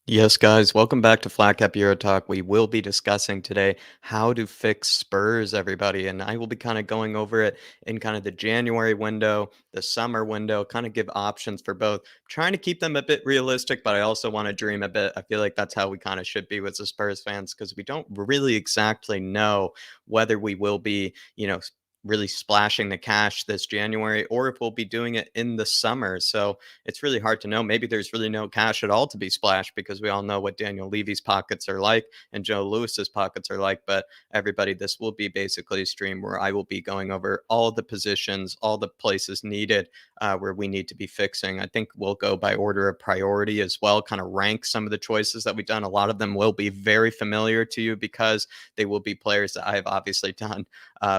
Yes, guys, welcome back to flatcapeurotalk. We will be discussing today how to fix Spurs, everybody, and I will be kind of going over it in kind of the January window, the summer window, kind of give options for both. Trying to keep them a bit realistic, but I also want to dream a bit. I feel like that's how we kind of should be with the Spurs fans because we don't really exactly know whether we will be, really splashing the cash this January or if we'll be doing it in the summer. So it's really hard to know. Maybe there's really no cash at all to be splashed because we all know what Daniel Levy's pockets are like and Joe Lewis's pockets are like. But everybody, this will be basically a stream where I will be going over all the positions, all the places needed where we need to be fixing. I think we'll go by order of priority as well, kind of rank some of the choices that we've done. A lot of them will be very familiar to you because they will be players that I have obviously done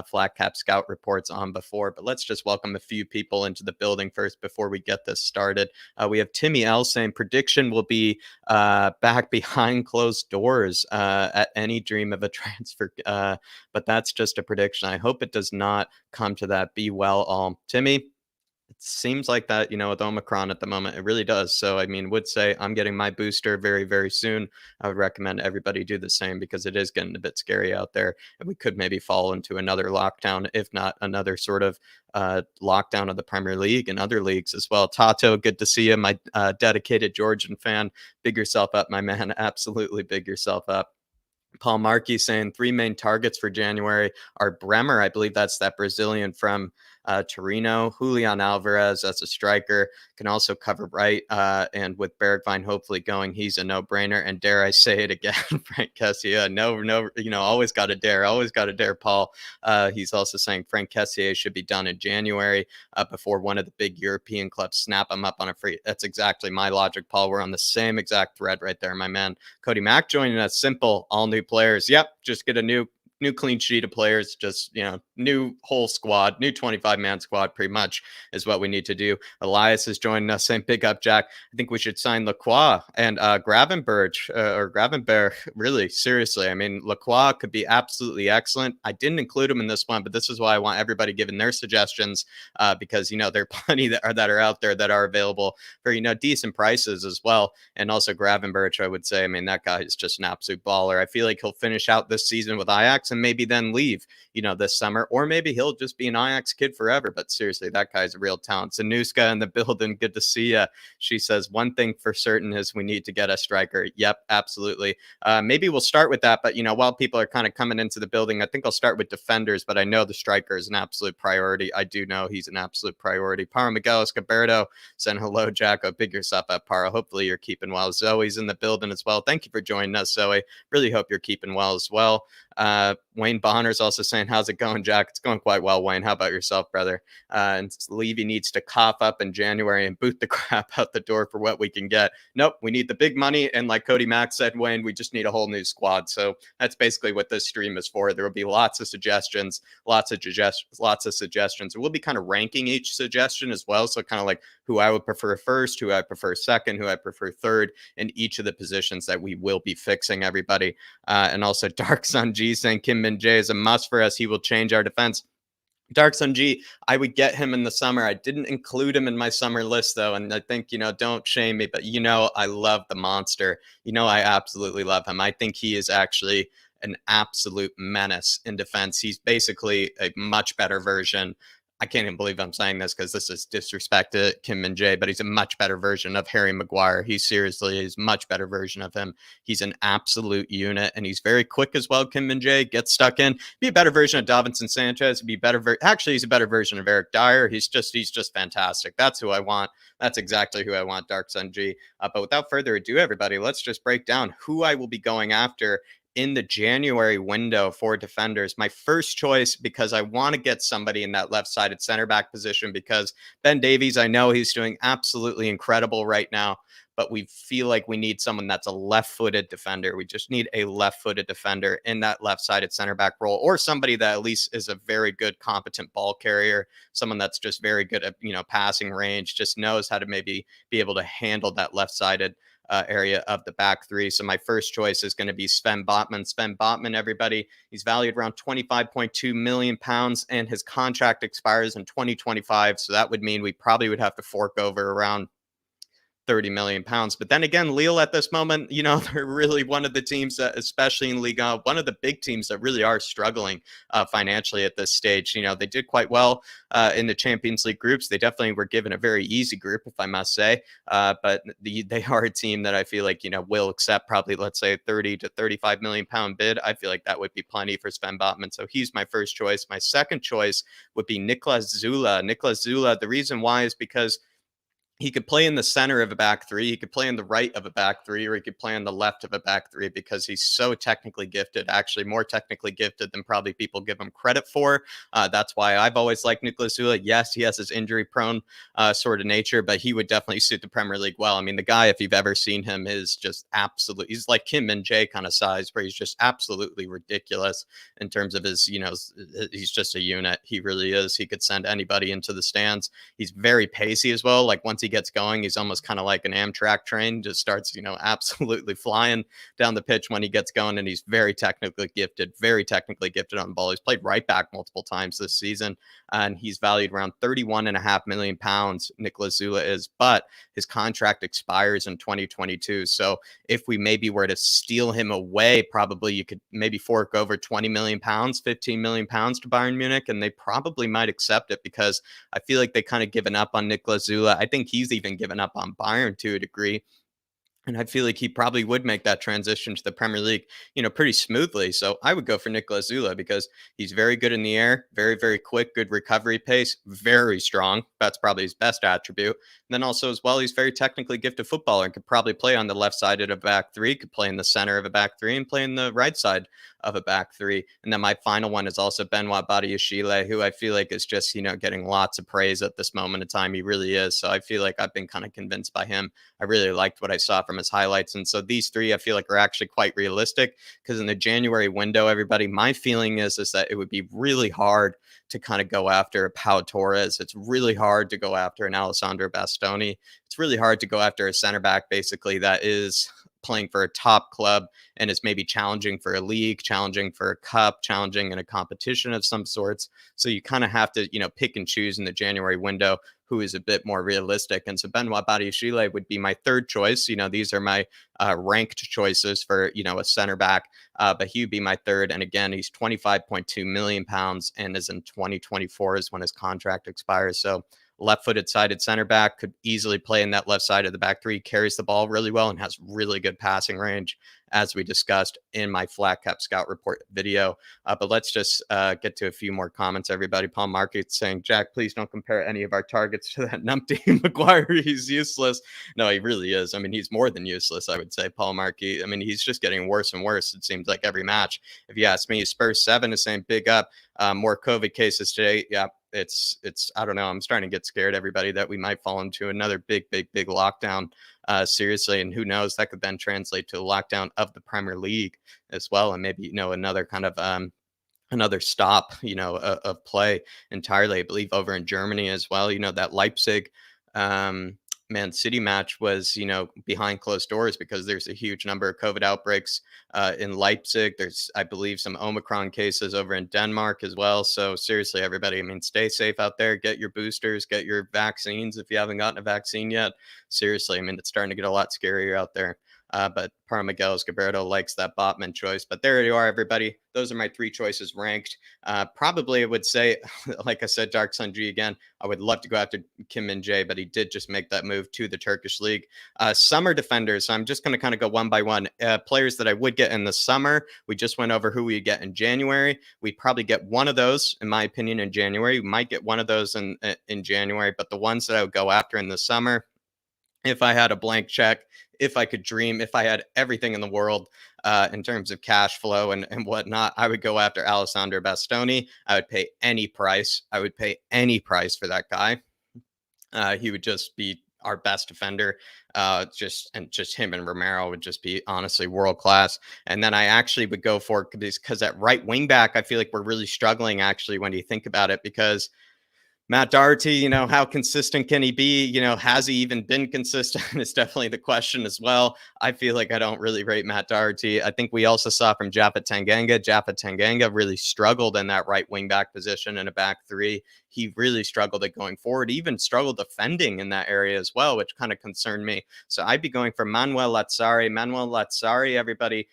flat cap scout reports on before. But let's just welcome a few people into the building first before we get this started. We have Timmy L saying prediction will be back behind closed doors at any dream of a transfer. But that's just a prediction. I hope it does not come to that. Be well, all. Timmy, it seems like that, with Omicron at the moment, it really does. So, I mean, would say I'm getting my booster very, very soon. I would recommend everybody do the same because it is getting a bit scary out there. And we could maybe fall into another lockdown, if not another sort of lockdown of the Premier League and other leagues as well. Tato, good to see you, my dedicated Georgian fan. Big yourself up, my man. Absolutely big yourself up. Paul Markey saying three main targets for January are Bremer. I believe that's that Brazilian from Torino. Julian Alvarez as a striker can also cover right. And with Bergvine hopefully going, he's a no-brainer. And dare I say it again, Frank Kessié. No, always got to dare, Paul. He's also saying Frank Kessié should be done in January before one of the big European clubs snap him up on a free. That's exactly my logic, Paul. We're on the same exact thread right there, my man. Cody Mack joining us. Simple, all new players. Yep, just get a new clean sheet of players, just new whole squad, new 25-man squad pretty much is what we need to do. Elias is joining us saying pick up Jack. I think we should sign Lacroix and Gravenberg or Gravenberg. Really, seriously. I mean, Lacroix could be absolutely excellent. I didn't include him in this one, but this is why I want everybody giving their suggestions because there are plenty that are out there that are available for decent prices as well. And also Gravenberch, I would say. I mean, that guy is just an absolute baller. I feel like he'll finish out this season with Ajax and maybe then leave, this summer. Or maybe he'll just be an Ajax kid forever. But seriously, that guy's a real talent. Sanuska in the building, good to see you. She says, one thing for certain is we need to get a striker. Yep, absolutely. Maybe we'll start with that. But, while people are kind of coming into the building, I think I'll start with defenders. But I know the striker is an absolute priority. I do know he's an absolute priority. Para Miguel Escoberto saying hello, Jacko. Big yourself up, Para. Hopefully you're keeping well. Zoe's in the building as well. Thank you for joining us, Zoe. Really hope you're keeping well as well. Wayne Bonner's also saying, how's it going, Jack? It's going quite well, Wayne. How about yourself, brother? And Levy needs to cough up in January and boot the crap out the door for what we can get. Nope, we need the big money. And like Cody Mack said, Wayne, we just need a whole new squad. So that's basically what this stream is for. There will be lots of suggestions, lots of suggestions. We'll be kind of ranking each suggestion as well. So kind of like who I would prefer first, who I prefer second, who I prefer third, in each of the positions that we will be fixing, everybody. And also Dark Sun G saying Kim Min Jae is a must for us. He will change our defense. Dark Sun G, I would get him in the summer. I didn't include him in my summer list, though. And I think, don't shame me, but, I love the monster. I absolutely love him. I think he is actually an absolute menace in defense. He's basically a much better version. I can't even believe I'm saying this because this is disrespect to Kim Min Jae, but he's a much better version of Harry Maguire. He seriously is much better version of him. He's an absolute unit, and he's very quick as well. Kim Min Jae gets stuck in. Be a better version of Davinson Sanchez. Be better. Actually, he's a better version of Eric Dyer. He's just fantastic. That's who I want. That's exactly who I want, Dark Sun G. But without further ado, everybody, let's just break down who I will be going after in the January window for defenders. My first choice, because I want to get somebody in that left-sided center back position, because Ben Davies, I know he's doing absolutely incredible right now, but we feel like we need someone that's a left-footed defender. We just need a left-footed defender in that left-sided center back role, or somebody that at least is a very good, competent ball carrier, someone that's just very good at, passing range, just knows how to maybe be able to handle that left-sided area of the back three. So my first choice is going to be Sven Botman. Sven Botman, everybody, he's valued around 25.2 million pounds, and his contract expires in 2025. So that would mean we probably would have to fork over around 30 million pounds. But then again, Lille at this moment, they're really one of the teams that, especially in Liga, one of the big teams that really are struggling financially at this stage. They did quite well in the Champions League groups. They definitely were given a very easy group, if I must say. But they are a team that I feel like, will accept probably, let's say, 30 to 35 million pound bid. I feel like that would be plenty for Sven Botman. So he's my first choice. My second choice would be Niklas Zula. Niklas Zula, the reason why is because he could play in the center of a back three. He could play on the right of a back three, or he could play on the left of a back three because he's so technically gifted, actually more technically gifted than probably people give him credit for. That's why I've always liked Nicolas Zula. Yes, he has his injury prone sort of nature, but he would definitely suit the Premier League well. I mean, the guy, if you've ever seen him, is just absolutely, he's like Kim Min Jae kind of size, where he's just absolutely ridiculous in terms of his, he's just a unit. He really is. He could send anybody into the stands. He's very pacey as well. Like once he gets going, he's almost kind of like an Amtrak train, just starts, absolutely flying down the pitch when he gets going. And he's very technically gifted on the ball. He's played right back multiple times this season, and he's valued around 31.5 million pounds. Nicolas Zula is, but his contract expires in 2022. So if we maybe were to steal him away, probably you could maybe fork over 20 million pounds, 15 million pounds to Bayern Munich, and they probably might accept it because I feel like they kind of given up on Nicolas Zula. I think he's even given up on Bayern to a degree. And I feel like he probably would make that transition to the Premier League, pretty smoothly. So I would go for Nicolas Zula because he's very good in the air, very, very quick, good recovery pace, very strong. That's probably his best attribute. And then also as well, he's very technically gifted footballer and could probably play on the left side of a back three, could play in the center of a back three, and play in the right side of a back three. And then my final one is also Benoit Badiashile, who I feel like is just, getting lots of praise at this moment in time. He really is. So I feel like I've been kind of convinced by him. I really liked what I saw from his highlights. And so these three, I feel like, are actually quite realistic because in the January window, everybody, my feeling is that it would be really hard to kind of go after a Pau Torres. It's really hard to go after an Alessandro Bastoni. It's really hard to go after a center back, basically, that is playing for a top club and is maybe challenging for a league, challenging for a cup, challenging in a competition of some sorts. So you kind of have to, pick and choose in the January window who is a bit more realistic. And so Benoit Badiashile would be my third choice. These are my ranked choices for, a center back, but he would be my third. And again, he's 25.2 million pounds and is in 2024 is when his contract expires. So left-footed sided center back, could easily play in that left side of the back three, carries the ball really well and has really good passing range, as we discussed in my Flat Cap Scout Report video. But let's just get to a few more comments, everybody. Paul Market saying, Jack, please don't compare any of our targets to that numpty Maguire. He's useless. No, he really is. I mean, he's more than useless, I would say, Paul Markey. I mean, he's just getting worse and worse, it seems like, every match. If you ask me, Spurs 7 is saying big up. More COVID cases today. Yeah, it's I don't know. I'm starting to get scared, everybody, that we might fall into another big lockdown. Seriously, and who knows, that could then translate to a lockdown of the Premier League as well, and maybe another kind of another stop of play entirely. I believe over in Germany as well, that Leipzig Man City match was behind closed doors because there's a huge number of COVID outbreaks in Leipzig. There's, I believe, some Omicron cases over in Denmark as well. So seriously, everybody, I mean, stay safe out there, get your boosters, get your vaccines if you haven't gotten a vaccine yet. Seriously, I mean, it's starting to get a lot scarier out there. But Parmiguel Escobedo likes that Botman choice. But there you are, everybody. Those are my three choices ranked. Probably I would say, like I said, Dark Sun G again. I would love to go after Kim Min Jae, but he did just make that move to the Turkish league. Summer defenders. So I'm just going to kind of go one by one. Players that I would get in the summer. We just went over who we get in January. We'd probably get one of those, in my opinion, in January. We might get one of those in January. But the ones that I would go after in the summer, if I had a blank check, if I could dream, if I had everything in the world in terms of cash flow and whatnot, I would go after Alessandro Bastoni. I would pay any price. I would pay any price for that guy. He would just be our best defender. Just him and Romero would just be honestly world class. And then I actually would go for, because at right wing back, I feel like we're really struggling actually when you think about it, because Matt Doherty, how consistent can he be? Has he even been consistent? It's definitely the question as well. I feel like I don't really rate Matt Doherty. I think we also saw from Japhet Tanganga. Japhet Tanganga really struggled in that right wing back position in a back three. He really struggled at going forward, he even struggled defending in that area as well, which kind of concerned me. So I'd be going for Manuel Lazzari. Manuel Lazzari, everybody.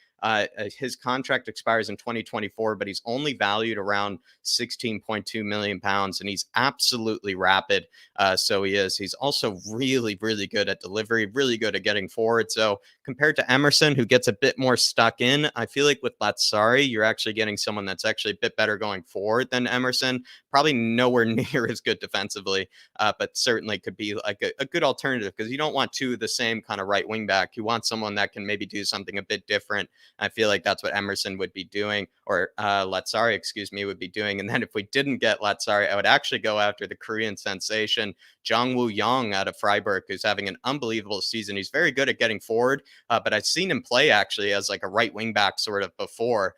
His contract expires in 2024, but he's only valued around 16.2 million pounds, and he's absolutely rapid. So he is. He's also really, really good at delivery, really good at getting forward. So compared to Emerson, who gets a bit more stuck in, I feel like with Lazzari, you're actually getting someone that's actually a bit better going forward than Emerson. Probably nowhere near as good defensively, but certainly could be like a good alternative, because you don't want two of the same kind of right wing back. You want someone that can maybe do something a bit different. I feel like that's what Emerson would be doing, or Lazzari, excuse me, would be doing. And then if we didn't get Lazzari, I would actually go after the Korean sensation, Jongwoo Young out of Freiburg, who's having an unbelievable season. He's very good at getting forward, but I've seen him play actually as like a right wing back sort of before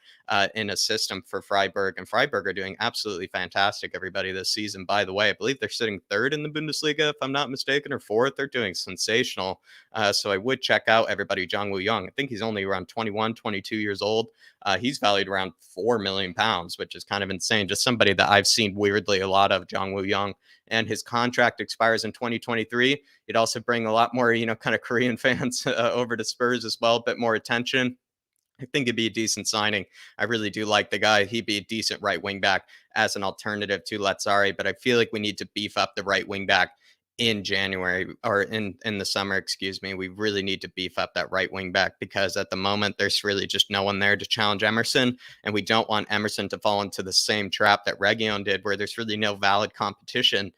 in a system for Freiburg. And Freiburg are doing absolutely fantastic, everybody, this season. By the way, I believe they're sitting third in the Bundesliga, if I'm not mistaken, or fourth. They're doing sensational. So I would check out everybody, Jongwoo Young. I think he's only around 21, 22 years old. He's valued around 4 million pounds, which is kind of insane. Just somebody that I've seen weirdly a lot of, Jongwoo Young. And his contract expires in 2023. It'd also bring a lot more, kind of Korean fans over to Spurs as well, a bit more attention. I think it'd be a decent signing. I really do like the guy. He'd be a decent right wing back as an alternative to Lazzari, but I feel like we need to beef up the right wing back in January, or in the summer, excuse me. We really need to beef up that right wing back, because at the moment there's really just no one there to challenge Emerson, and we don't want Emerson to fall into the same trap that Region did, where there's really no valid competition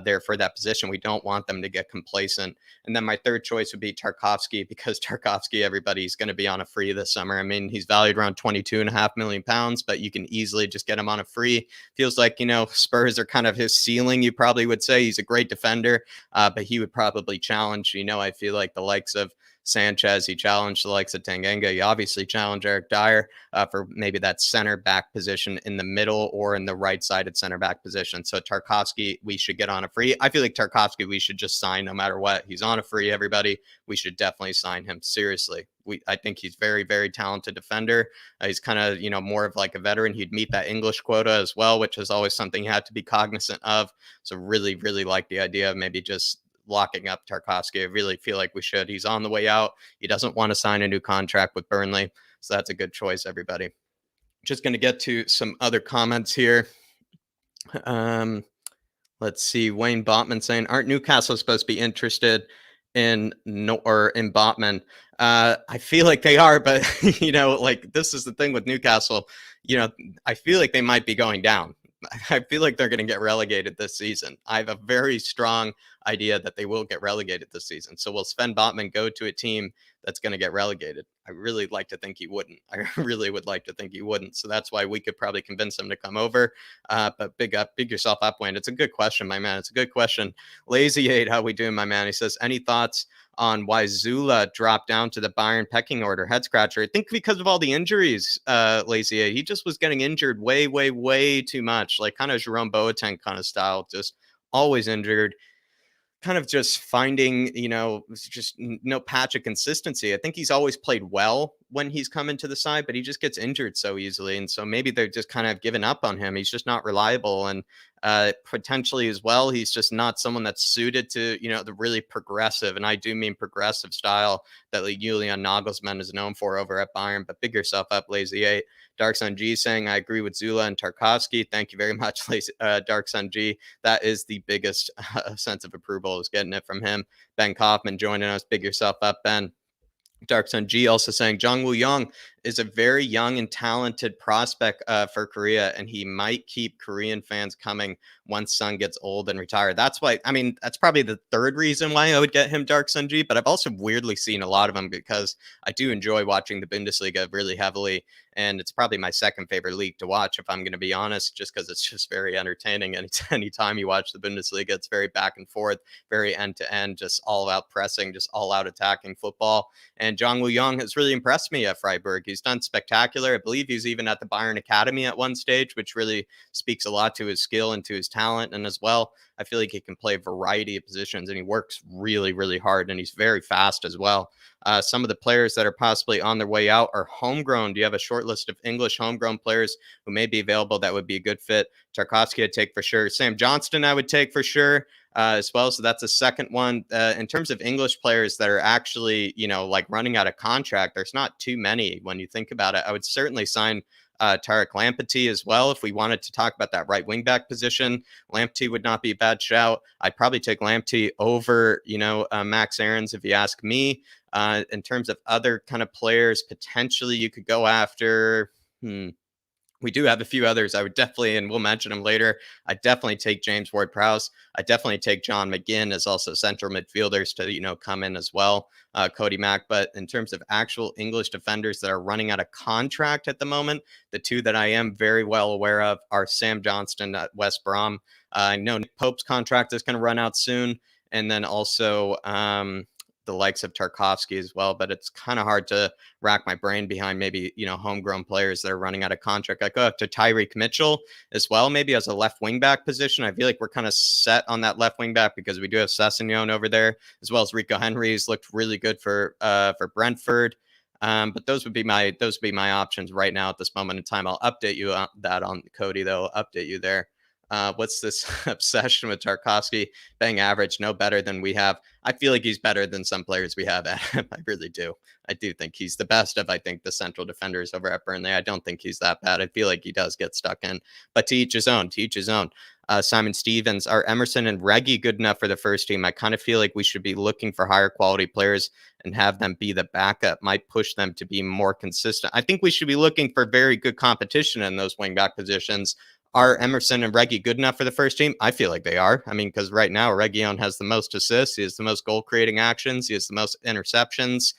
there for that position. We don't want them to get complacent. And then my third choice would be Tarkovsky, because Tarkovsky, everybody's going to be on a free this summer. I mean, he's valued around 22.5 million pounds, but you can easily just get him on a free. Feels like, Spurs are kind of his ceiling, you probably would say. He's a great defender, but he would probably challenge, I feel like the likes of Sanchez. He challenged the likes of Tanganga. He obviously challenged Eric Dyer for maybe that center back position in the middle or in the right-sided center back position. So Tarkovsky, we should get on a free. I feel like Tarkovsky, we should just sign no matter what. He's on a free, everybody. We should definitely sign him. Seriously. I think he's very, very talented defender. He's kind of, more of like a veteran. He'd meet that English quota as well, which is always something you have to be cognizant of. So really, really like the idea of maybe just locking up Tarkovsky. I really feel like we should. He's on the way out. He doesn't want to sign a new contract with Burnley. So that's a good choice, everybody. Just going to get to some other comments here. Let's see. Wayne Botman saying, aren't Newcastle supposed to be interested in Botman? I feel like they are, but like this is the thing with Newcastle. I feel like they might be going down. I feel like they're going to get relegated this season. I have a very strong idea that they will get relegated this season. So will Sven Botman go to a team that's going to get relegated? I really like to think he wouldn't. I really would like to think he wouldn't. So that's why we could probably convince him to come over. But big yourself up, Wayne. It's a good question, my man. It's a good question. Lazy 8, how we doing, my man? He says, any thoughts on why Zula dropped down to the Bayern pecking order? Head scratcher. I think because of all the injuries, Lazy 8. He just was getting injured way, way, way too much. Like kind of Jerome Boateng kind of style. Just always injured. Kind of just finding, just no patch of consistency. I think he's always played well when he's come into the side, but he just gets injured so easily. And so maybe they're just kind of given up on him. He's just not reliable. And potentially as well, he's just not someone that's suited to, the really progressive, and I do mean progressive style that like Julian Nagelsmann is known for over at Bayern. But big yourself up, Lazy 8. Dark Sun G saying, I agree with Zula and Tarkovsky. Thank you very much, Dark Sun G. That is the biggest sense of approval, is getting it from him. Ben Kaufman joining us. Big yourself up, Ben. Dark Sun G also saying Jongwoo Young is a very young and talented prospect for Korea, and he might keep Korean fans coming once Sun gets old and retired. That's why, I mean, that's probably the third reason why I would get him, Dark Sun G, but I've also weirdly seen a lot of him because I do enjoy watching the Bundesliga really heavily, and it's probably my second favorite league to watch, if I'm going to be honest, just because it's just very entertaining. And anytime you watch the Bundesliga, it's very back and forth, very end-to-end, just all-out pressing, just all-out attacking football. And Jongwoo Young has really impressed me at Freiburg. He's done spectacular. I believe he's even at the Bayern Academy at one stage, which really speaks a lot to his skill and to his talent, and as well, I feel like he can play a variety of positions, and he works really, really hard, and he's very fast as well. Some of the players that are possibly on their way out are homegrown. Do you have a short list of English homegrown players who may be available that would be a good fit? Tarkovsky I'd take for sure. Sam Johnston I would take for sure as well. So that's a second one. In terms of English players that are actually, like running out of contract, there's not too many when you think about it. I would certainly sign Tarek Lamptey as well. If we wanted to talk about that right wing back position, Lamptey would not be a bad shout. I'd probably take Lamptey over, Max Aarons if you ask me. In terms of other kind of players, potentially you could go after. We do have a few others. I would definitely, and we'll mention them later. I definitely take James Ward-Prowse. I definitely take John McGinn as also central midfielders to, come in as well. Cody Mack. But in terms of actual English defenders that are running out of contract at the moment, the two that I am very well aware of are Sam Johnston at West Brom. I know Nick Pope's contract is going to run out soon. And then also the likes of Tarkovsky as well. But it's kind of hard to rack my brain behind maybe, homegrown players that are running out of contract. I go up to Tyreek Mitchell as well, maybe as a left wing back position. I feel like we're kind of set on that left wing back because we do have Sessegnon over there, as well as Rico Henry's looked really good for Brentford. But those would be my options right now at this moment in time. I'll update you on that on Cody, though. I'll update you there. What's this obsession with Tarkovsky being average, no better than we have? I feel like he's better than some players we have at him. I really do. I do think he's the best of, I think, the central defenders over at Burnley. I don't think he's that bad. I feel like he does get stuck in, but to each his own, Simon Stevens, are Emerson and Reggie good enough for the first team? I kind of feel like we should be looking for higher quality players and have them be the backup. Might push them to be more consistent. I think we should be looking for very good competition in those wing back positions. Are Emerson and Reggie good enough for the first team? I feel like they are. I mean, because right now, Reguilon has the most assists. He has the most goal-creating actions. He has the most interceptions.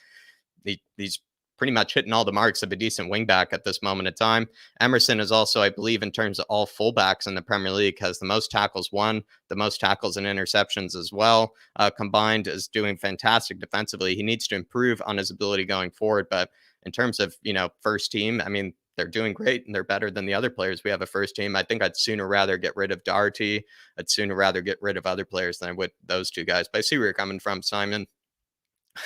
He's pretty much hitting all the marks of a decent wingback at this moment in time. Emerson is also, I believe, in terms of all fullbacks in the Premier League, has the most tackles won, the most tackles and interceptions as well. Combined, is doing fantastic defensively. He needs to improve on his ability going forward. But in terms of, first team, I mean, they're doing great and they're better than the other players we have a first team. I think I'd sooner rather get rid of Doherty. I'd sooner rather get rid of other players than I would those two guys. But I see where you're coming from, Simon.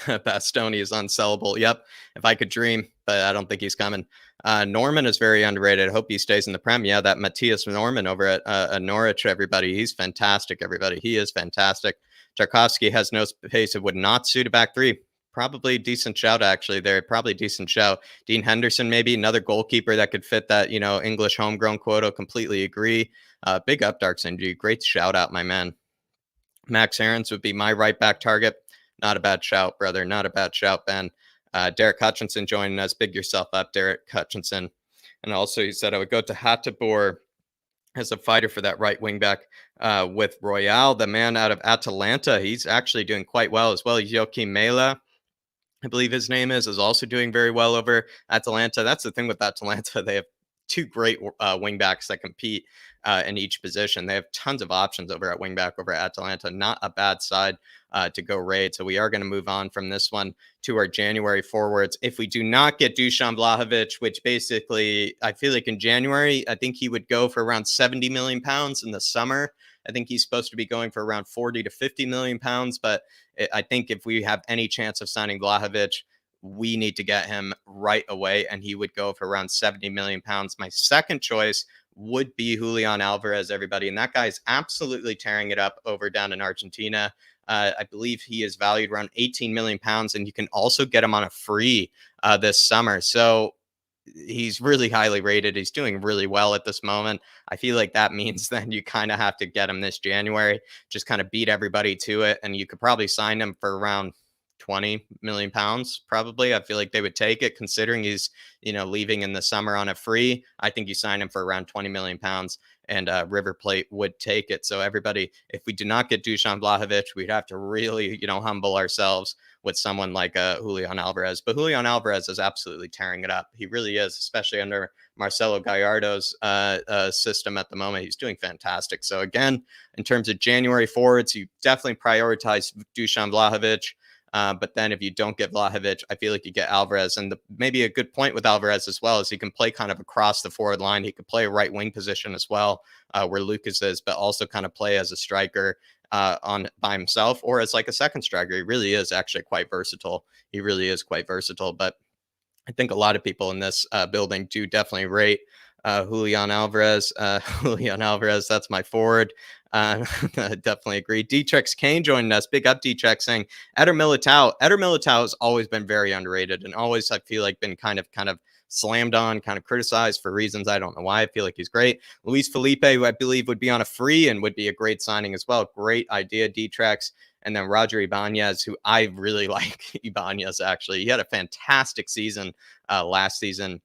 Bastoni is unsellable. Yep. If I could dream, but I don't think he's coming. Norman is very underrated. I hope he stays in the Prem. Yeah, that Matthias Norman over at Norwich, everybody. He's fantastic, everybody. He is fantastic. Tarkovsky has no pace. It would not suit a back three. Probably decent shout, actually. There, probably decent shout. Dean Henderson, maybe another goalkeeper that could fit that, English homegrown quota. Completely agree. Big up, Dark Synergy. Great shout out, my man. Max Aarons would be my right back target. Not a bad shout, brother. Not a bad shout, Ben. Derek Hutchinson joining us. Big yourself up, Derek Hutchinson. And also, he said I would go to Hotspur as a fighter for that right wing back with Royale, the man out of Atalanta. He's actually doing quite well as well. Joachim Mela, I believe his name is also doing very well over Atalanta. That's the thing with Atalanta. They have two great wingbacks that compete in each position. They have tons of options over at wingback over at Atalanta. Not a bad side to go raid. So we are going to move on from this one to our January forwards. If we do not get Dusan Vlahovic, which basically I feel like in January, I think he would go for around 70 million pounds. In the summer, I think he's supposed to be going for around 40 to 50 million pounds. But I think if we have any chance of signing Vlahovic, we need to get him right away, and he would go for around 70 million pounds. My second choice would be Julian Alvarez, everybody. And that guy is absolutely tearing it up over down in Argentina. I believe he is valued around 18 million pounds, and you can also get him on a free this summer. So he's really highly rated. He's doing really well at this moment. I feel like that means then you kind of have to get him this January, just kind of beat everybody to it. And you could probably sign him for around 20 million pounds. Probably. I feel like they would take it considering he's, leaving in the summer on a free. I think you sign him for around 20 million pounds, and River Plate would take it. So everybody, if we do not get Dusan Vlahovic, we'd have to really, humble ourselves with someone like Julian Alvarez. But Julian Alvarez is absolutely tearing it up. He really is, especially under Marcelo Gallardo's system at the moment. He's doing fantastic. So again, in terms of January forwards, you definitely prioritize Dusan Vlahovic. But then if you don't get Vlahovic, I feel like you get Alvarez. And maybe a good point with Alvarez as well is he can play kind of across the forward line. He could play a right wing position as well, where Lucas is, but also kind of play as a striker on by himself or as like a second striker. He really is actually quite versatile. He really is quite versatile. But I think a lot of people in this building do definitely rate Julian Alvarez. Julian Alvarez, that's my forward. Definitely agree. D-Trex Kane joining us. Big up, D-Trex, saying Eder Militao. Eder Militao has always been very underrated and always, I feel like, been kind of slammed on, kind of criticized for reasons I don't know why. I feel like he's great. Luis Felipe, who I believe would be on a free and would be a great signing as well. Great idea, D-Trex. And then Roger Ibanez, who I really like. Ibanez, actually. He had a fantastic season last season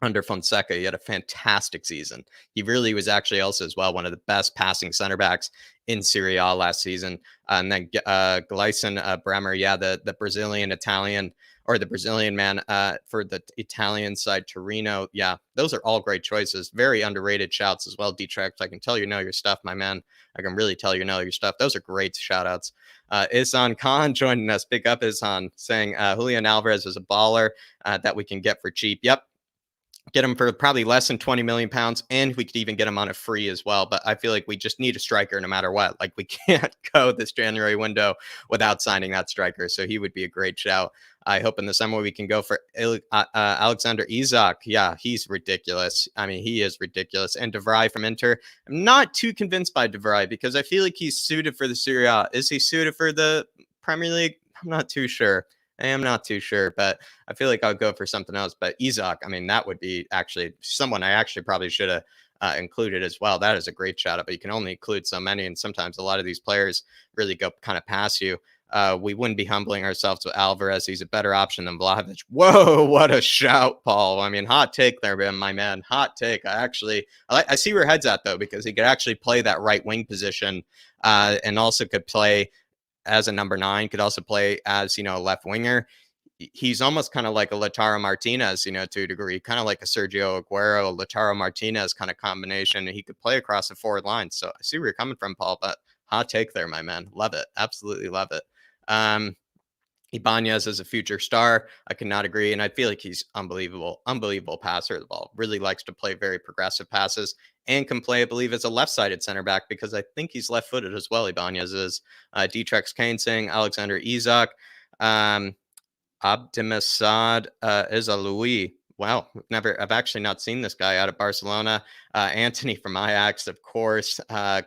under Fonseca. He had a fantastic season. He really was actually also as well one of the best passing center backs in Serie A last season. And then Gleison Bremer, yeah, the Brazilian Italian or the Brazilian man for the Italian side, Torino. Yeah, those are all great choices. Very underrated shouts as well, Dietrich. I can tell you know your stuff, my man. I can really tell you know your stuff. Those are great shout outs. Isan Khan joining us. Big up Isan, saying Julian Alvarez is a baller that we can get for cheap. Yep. Get him for probably less than 20 million pounds, and we could even get him on a free as well. But I feel like we just need a striker no matter what. Like we can't go this January window without signing that striker. So he would be a great shout. I hope in the summer we can go for Alexander Isak. Yeah, he's ridiculous. I mean, he is ridiculous. And De Vrij from Inter. I'm not too convinced by De Vrij because I feel like he's suited for the Serie A. Is he suited for the Premier League? I'm not too sure. I am not too sure, but I feel like I'll go for something else. But Isak, I mean, that would be actually someone I actually probably should have included as well. That is a great shout out, but you can only include so many. And sometimes a lot of these players really go kind of past you. We wouldn't be humbling ourselves with Alvarez. He's a better option than Vlahovic. Whoa, what a shout, Paul. I mean, hot take there, my man. Hot take. I see where your head's at, though, because he could actually play that right wing position and also could play as a number 9, could also play as, a left winger. He's almost kind of like a Lautaro Martinez, to a degree, kind of like a Sergio Aguero, Lautaro Martinez kind of combination. And he could play across the forward line. So I see where you're coming from, Paul, but hot take there, my man. Love it. Absolutely love it. Ibanez is a future star. I cannot agree. And I feel like he's unbelievable passer of the ball. Really likes to play very progressive passes and can play, I believe, as a left-sided center back because I think he's left-footed as well. Ibanez is. Dietrich Kane saying Alexander Isak. Abdemasad is a Louis. Wow, I've actually not seen this guy out of Barcelona. Anthony from Ajax, of course.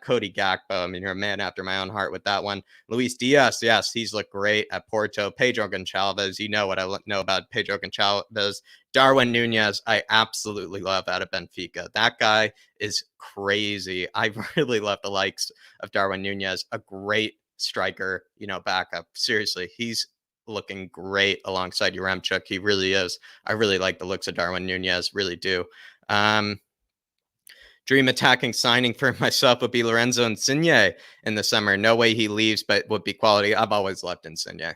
Cody Gakpo. I mean, you're a man after my own heart with that one. Luis Diaz, yes, he's looked great at Porto. Pedro Gonçalves, you know what I know about Pedro Gonçalves. Darwin Nunez, I absolutely love out of Benfica. That guy is crazy. I really love the likes of Darwin Nunez, a great striker, backup. Seriously, he's looking great alongside Yaremchuk. He really is. I really like the looks of Darwin Nunez, really do. Dream attacking signing for myself would be Lorenzo Insigne in the summer. No way he leaves, but would be quality. I've always loved Insigne.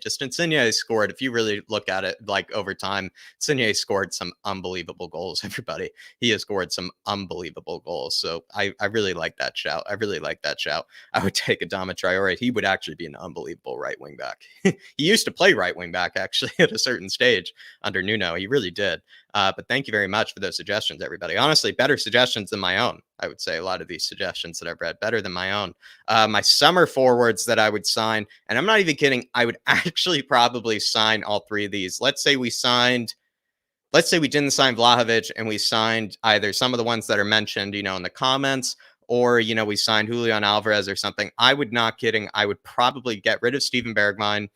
Just Insigne scored. If you really look at it like over time, Insigne scored some unbelievable goals. Everybody, he has scored some unbelievable goals. So I really like that shout. I would take Adama Traore. He would actually be an unbelievable right wing back. He used to play right wing back actually at a certain stage under Nuno. He really did. But thank you very much for those suggestions, everybody. Honestly, better suggestions than my own. I would say a lot of these suggestions that I've read better than my own. My summer forwards that I would sign, and I'm not even kidding, I would actually probably sign all 3 of these. Let's say we didn't sign Vlahovic and we signed either some of the ones that are mentioned, in the comments, or, we signed Julian Alvarez or something. I would probably get rid of Steven Bergwijn.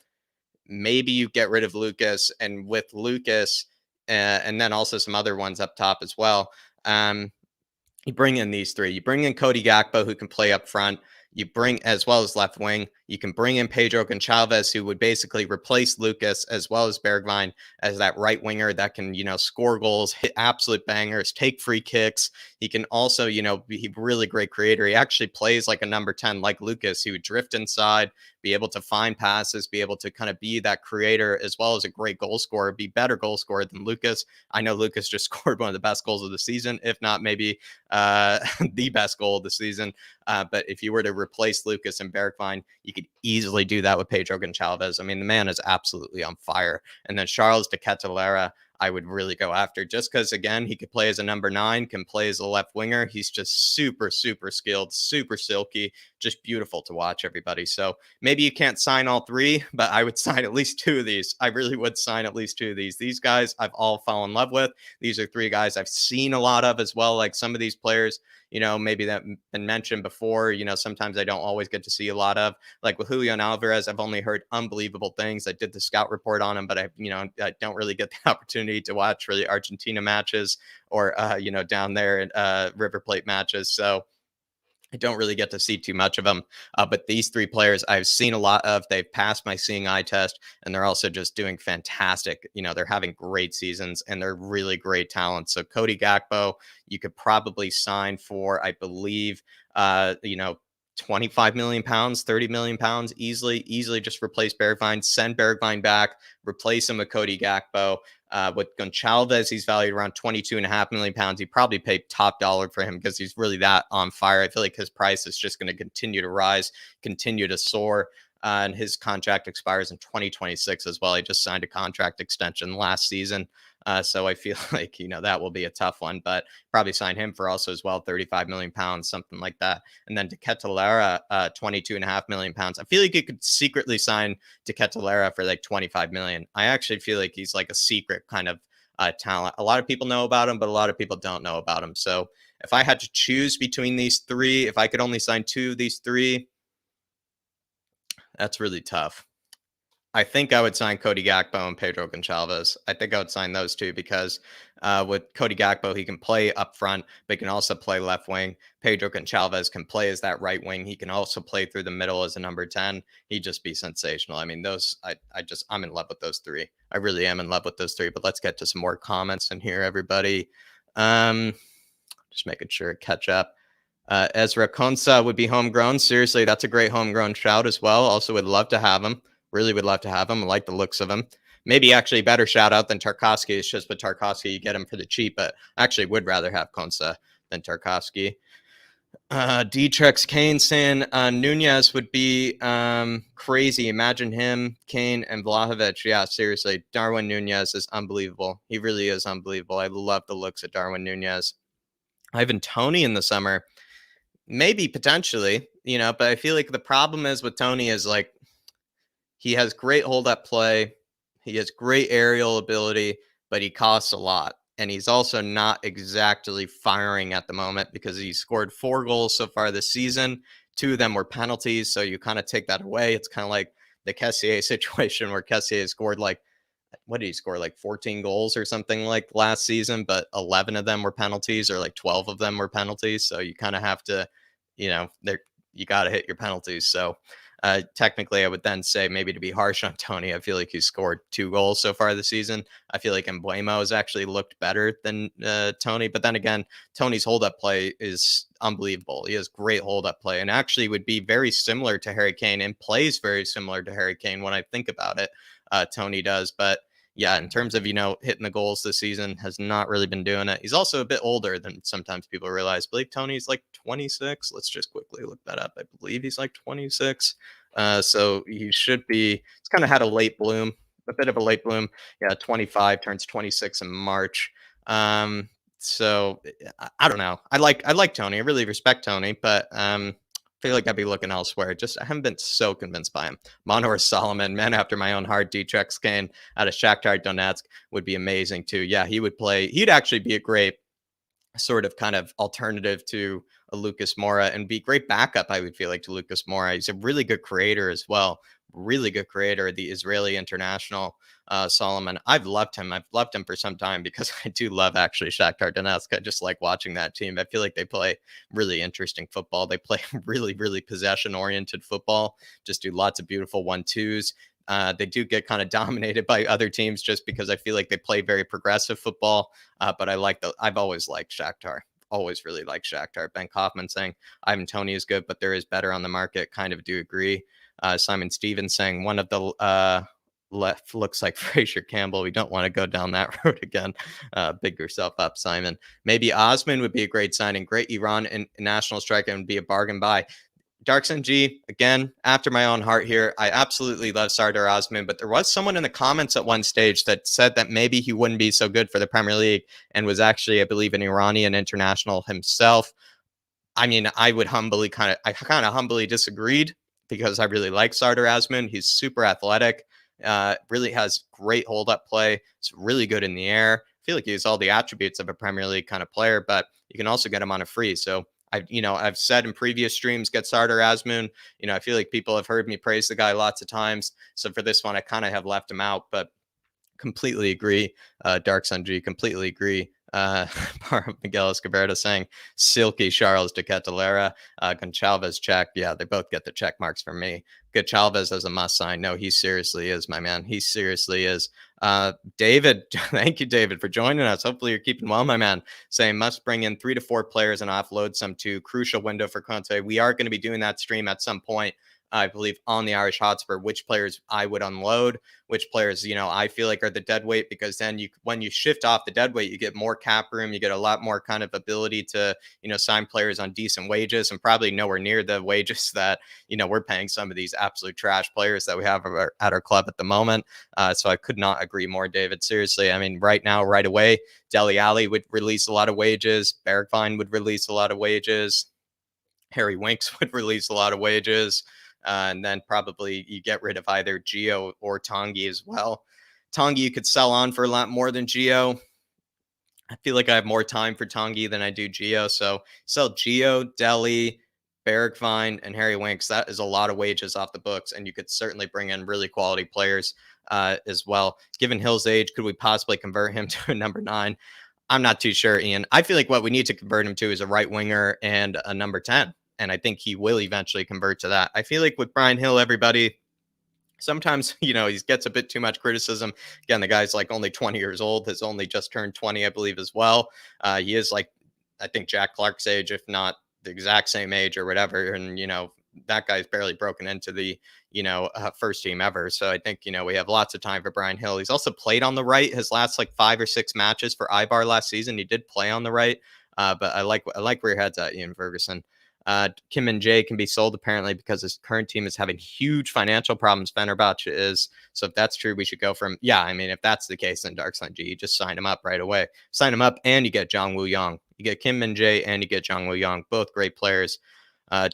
Maybe you get rid of Lucas, and with Lucas, and then also some other ones up top as well. You bring in these 3. You bring in Cody Gakpo, who can play up front. You bring, as well as left wing, you can bring in Pedro Gonçalves, who would basically replace Lucas as well as Bergwijn as that right winger that can, score goals, hit absolute bangers, take free kicks. He can also, be a really great creator. He actually plays like a number 10, like Lucas. He would drift inside, be able to find passes, be able to kind of be that creator as well as a great goal scorer, be better goal scorer than Lucas. I know Lucas just scored one of the best goals of the season, if not maybe the best goal of the season. But if you were to replace Lucas and Bergwijn, you could easily do that with Pedro Gonçalves. I mean, the man is absolutely on fire. And then Charles de Ketelaere, I would really go after just because, again, he could play as a number 9, can play as a left winger. He's just super, super skilled, super silky, just beautiful to watch, everybody. So maybe you can't sign all 3, but I would sign at least 2 of these. I really would sign at least 2 of these. These guys I've all fallen in love with. These are 3 guys I've seen a lot of as well. Like some of these players, maybe that been mentioned before, sometimes I don't always get to see a lot of. Like with Julian Alvarez, I've only heard unbelievable things. I did the scout report on him, but I don't really get the opportunity to watch really Argentina matches or, down there at River Plate matches. So I don't really get to see too much of them. But these 3 players I've seen a lot of. They've passed my seeing eye test, and they're also just doing fantastic. They're having great seasons, and they're really great talents. So Cody Gakpo, you could probably sign for, I believe, 25 million pounds, 30 million pounds, easily just replace Bergwijn, send Bergwijn back, replace him with Cody Gakpo. With Gonçalves, he's valued around 22.5 million pounds. He probably paid top dollar for him because he's really that on fire. I feel like his price is just going to continue to rise, continue to soar. And his contract expires in 2026 as well. He just signed a contract extension last season. So I feel like, that will be a tough one, but probably sign him for also as well, 35 million pounds, something like that. And then to Ketelaere, 22.5 million pounds. I feel like you could secretly sign to Ketelaere for like 25 million. I actually feel like he's like a secret kind of talent. A lot of people know about him, but a lot of people don't know about him. So if I had to choose between these 3, if I could only sign 2 of these 3, that's really tough. I think I would sign Cody Gakpo and Pedro Gonçalves. I think I would sign those 2 because with Cody Gakpo, he can play up front, but he can also play left wing. Pedro Gonçalves can play as that right wing. He can also play through the middle as a number 10. He'd just be sensational. I mean, I'm in love with those 3. I really am in love with those 3. But let's get to some more comments in here, everybody. Just making sure to catch up. Ezra Konsa would be homegrown. Seriously, that's a great homegrown shout as well. Also would love to have him. Really would love to have him. I like the looks of him. Maybe actually better shout out than Tarkovsky. It's just with Tarkovsky, you get him for the cheap, but I actually would rather have Konsa than Tarkovsky. Dtrex Kane saying Nunez would be crazy. Imagine him, Kane, and Vlahovic. Yeah, seriously. Darwin Nunez is unbelievable. He really is unbelievable. I love the looks of Darwin Nunez. Ivan Toney in the summer. Maybe potentially, but I feel like the problem is with Toney is like he has great hold up play. He has great aerial ability, but he costs a lot. And he's also not exactly firing at the moment because he scored 4 goals so far this season. 2 of them were penalties. So you kind of take that away. It's kind of like the Kessié situation where Kessié scored like, what did he score? Like 14 goals or something like last season, but 11 of them were penalties or like 12 of them were penalties. So you kind of have to, you got to hit your penalties. So technically, I would then say maybe to be harsh on Toney, I feel like he's scored 2 goals so far this season. I feel like Mbeumo has actually looked better than Toney. But then again, Toney's hold-up play is unbelievable. He has great hold-up play and actually would be very similar to Harry Kane and plays very similar to Harry Kane when I think about it. Toney does. But yeah, in terms of, hitting the goals this season, has not really been doing it. He's also a bit older than sometimes people realize. I believe Toney's like 26. Let's just quickly look that up. I believe he's like 26. So he should be, it's kind of had a late bloom, a bit of a late bloom. Yeah, 25, turns 26 in March. So I don't know. I like Toney. I really respect Toney, but feel like I'd be looking elsewhere. Just I haven't been so convinced by him. Monor Solomon, man after my own heart. Dtrex Kane out of Shakhtar Donetsk would be amazing too. Yeah, he would play. He'd actually be a great sort of kind of alternative to a Lucas Moura and be great backup, I would feel like, to Lucas Moura. He's a really good creator as well. Really good creator, the Israeli international, Solomon. I've loved him. I've loved him for some time because I do love actually Shakhtar Donetsk. I just like watching that team. I feel like they play really interesting football. They play really, really possession-oriented football. Just do lots of beautiful 1-2s. They do get kind of dominated by other teams just because I feel like they play very progressive football. But I've always liked Shakhtar. Always really liked Shakhtar. Ben Kaufman saying Ivan Toney is good, but there is better on the market. Kind of do agree. Simon Stevens saying one of the left looks like Fraser Campbell. We don't want to go down that road again. Big yourself up, Simon. Maybe Osman would be a great signing. Great Iran and national striker and be a bargain buy. Darkson G, again, after my own heart here. I absolutely love Sardar Azmoun, but there was someone in the comments at one stage that said that maybe he wouldn't be so good for the Premier League and was actually, I believe, an Iranian international himself. I mean, I kind of humbly disagreed because I really like Sardar Azmoun. He's super athletic, really has great hold up play. It's really good in the air. I feel like he has all the attributes of a Premier League kind of player, but you can also get him on a free. So I've said in previous streams, get Sardar Azmoun. I feel like people have heard me praise the guy lots of times. So for this one, I kind of have left him out, but completely agree. Dark Sun G, completely agree. Miguel Escobar saying Silky Charles de Catalera, Goncalves check. Yeah, they both get the check marks from me. Goncalves as a must sign. No, he seriously is, my man. He seriously is. David, thank you, David, for joining us. Hopefully you're keeping well, my man. Saying must bring in 3 to 4 players and offload some to crucial window for Conte. We are going to be doing that stream at some point. I believe on the Irish Hotspur, which players I would unload, which players, I feel like are the dead weight, because then when you shift off the dead weight, you get more cap room, you get a lot more kind of ability to, sign players on decent wages, and probably nowhere near the wages that, we're paying some of these absolute trash players that we have at our club at the moment. So I could not agree more, David. Seriously. I mean, right now, right away, Dele Alli would release a lot of wages. Bergwijn would release a lot of wages. Harry Winks would release a lot of wages. And then probably you get rid of either Gio or Tanguy as well. Tanguy you could sell on for a lot more than Gio. I feel like I have more time for Tanguy than I do Gio. So sell Gio, Deli, Bergwijn, and Harry Winks. That is a lot of wages off the books, and you could certainly bring in really quality players as well. Given Hill's age, could we possibly convert him to a number 9? I'm not too sure, Ian. I feel like what we need to convert him to is a right winger and a number 10. And I think he will eventually convert to that. I feel like with Brian Hill, everybody, sometimes, he gets a bit too much criticism. Again, the guy's like only 20 years old, has only just turned 20, I believe, as well. He is like, I think, Jack Clark's age, if not the exact same age or whatever. And, that guy's barely broken into the, first team ever. So I think, we have lots of time for Brian Hill. He's also played on the right his last like 5 or 6 matches for Ibar last season. He did play on the right. But I like where your head's at, Ian Ferguson. Kim and Jay can be sold apparently because his current team is having huge financial problems. Fenerbahce is. So if that's true, we should go from, yeah, I mean, if that's the case, then Dark Sun G, you just sign him up right away. Sign him up and you get Jong Woo Young. You get Kim and Jay and you get Jong Woo Young. Both great players.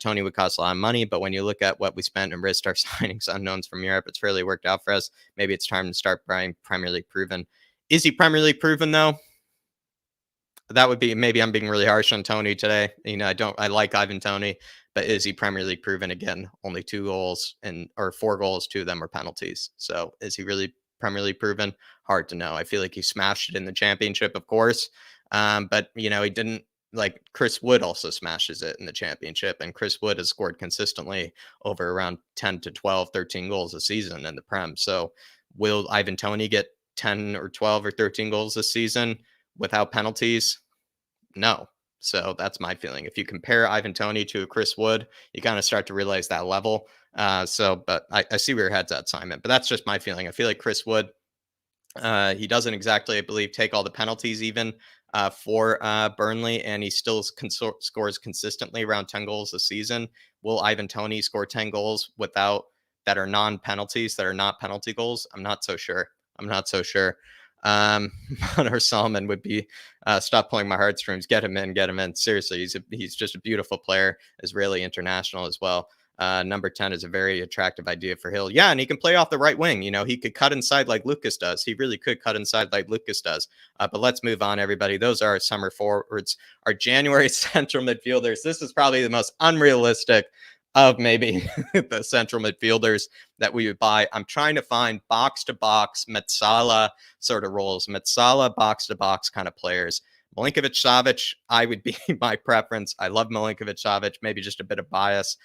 Tony would cost a lot of money, but when you look at what we spent and risked our signings unknowns from Europe, it's really worked out for us. Maybe it's time to start buying Premier League proven. Is he Premier League proven though? That would be, maybe I'm being really harsh on Tony today. I like Ivan Toney, but is he Premier League proven? Again, only 2 goals or 4 goals, 2 of them were penalties. So is he really Premier League proven? Hard to know. I feel like he smashed it in the championship, of course. But he didn't, like Chris Wood also smashes it in the championship, and Chris Wood has scored consistently over around 10 to 12, 13 goals a season in the Prem. So will Ivan Toney get 10 or 12 or 13 goals this season without penalties? No. So that's my feeling. If you compare Ivan Toney to a Chris Wood, you kind of start to realize that level. But I see where your head's at, Simon. But that's just my feeling. I feel like Chris Wood, he doesn't exactly, I believe, take all the penalties even for Burnley, and he still scores consistently around 10 goals a season. Will Ivan Toney score 10 goals that are non-penalties, that are not penalty goals? I'm not so sure. Monor Salman would be stop pulling my heartstrings. Get him in. Seriously, he's just a beautiful player, Israeli international as well. Number 10 is a very attractive idea for Hill. Yeah, and he can play off the right wing. He could cut inside like Lucas does. He really could cut inside like Lucas does. But let's move on, everybody. Those are our summer forwards. Our January central midfielders. This is probably the most unrealistic of maybe the central midfielders that we would buy. I'm trying to find box-to-box Metsala sort of roles. Metsala box-to-box kind of players. Milinkovic-Savic, I would be my preference. I love Milinkovic-Savic, maybe just a bit of bias.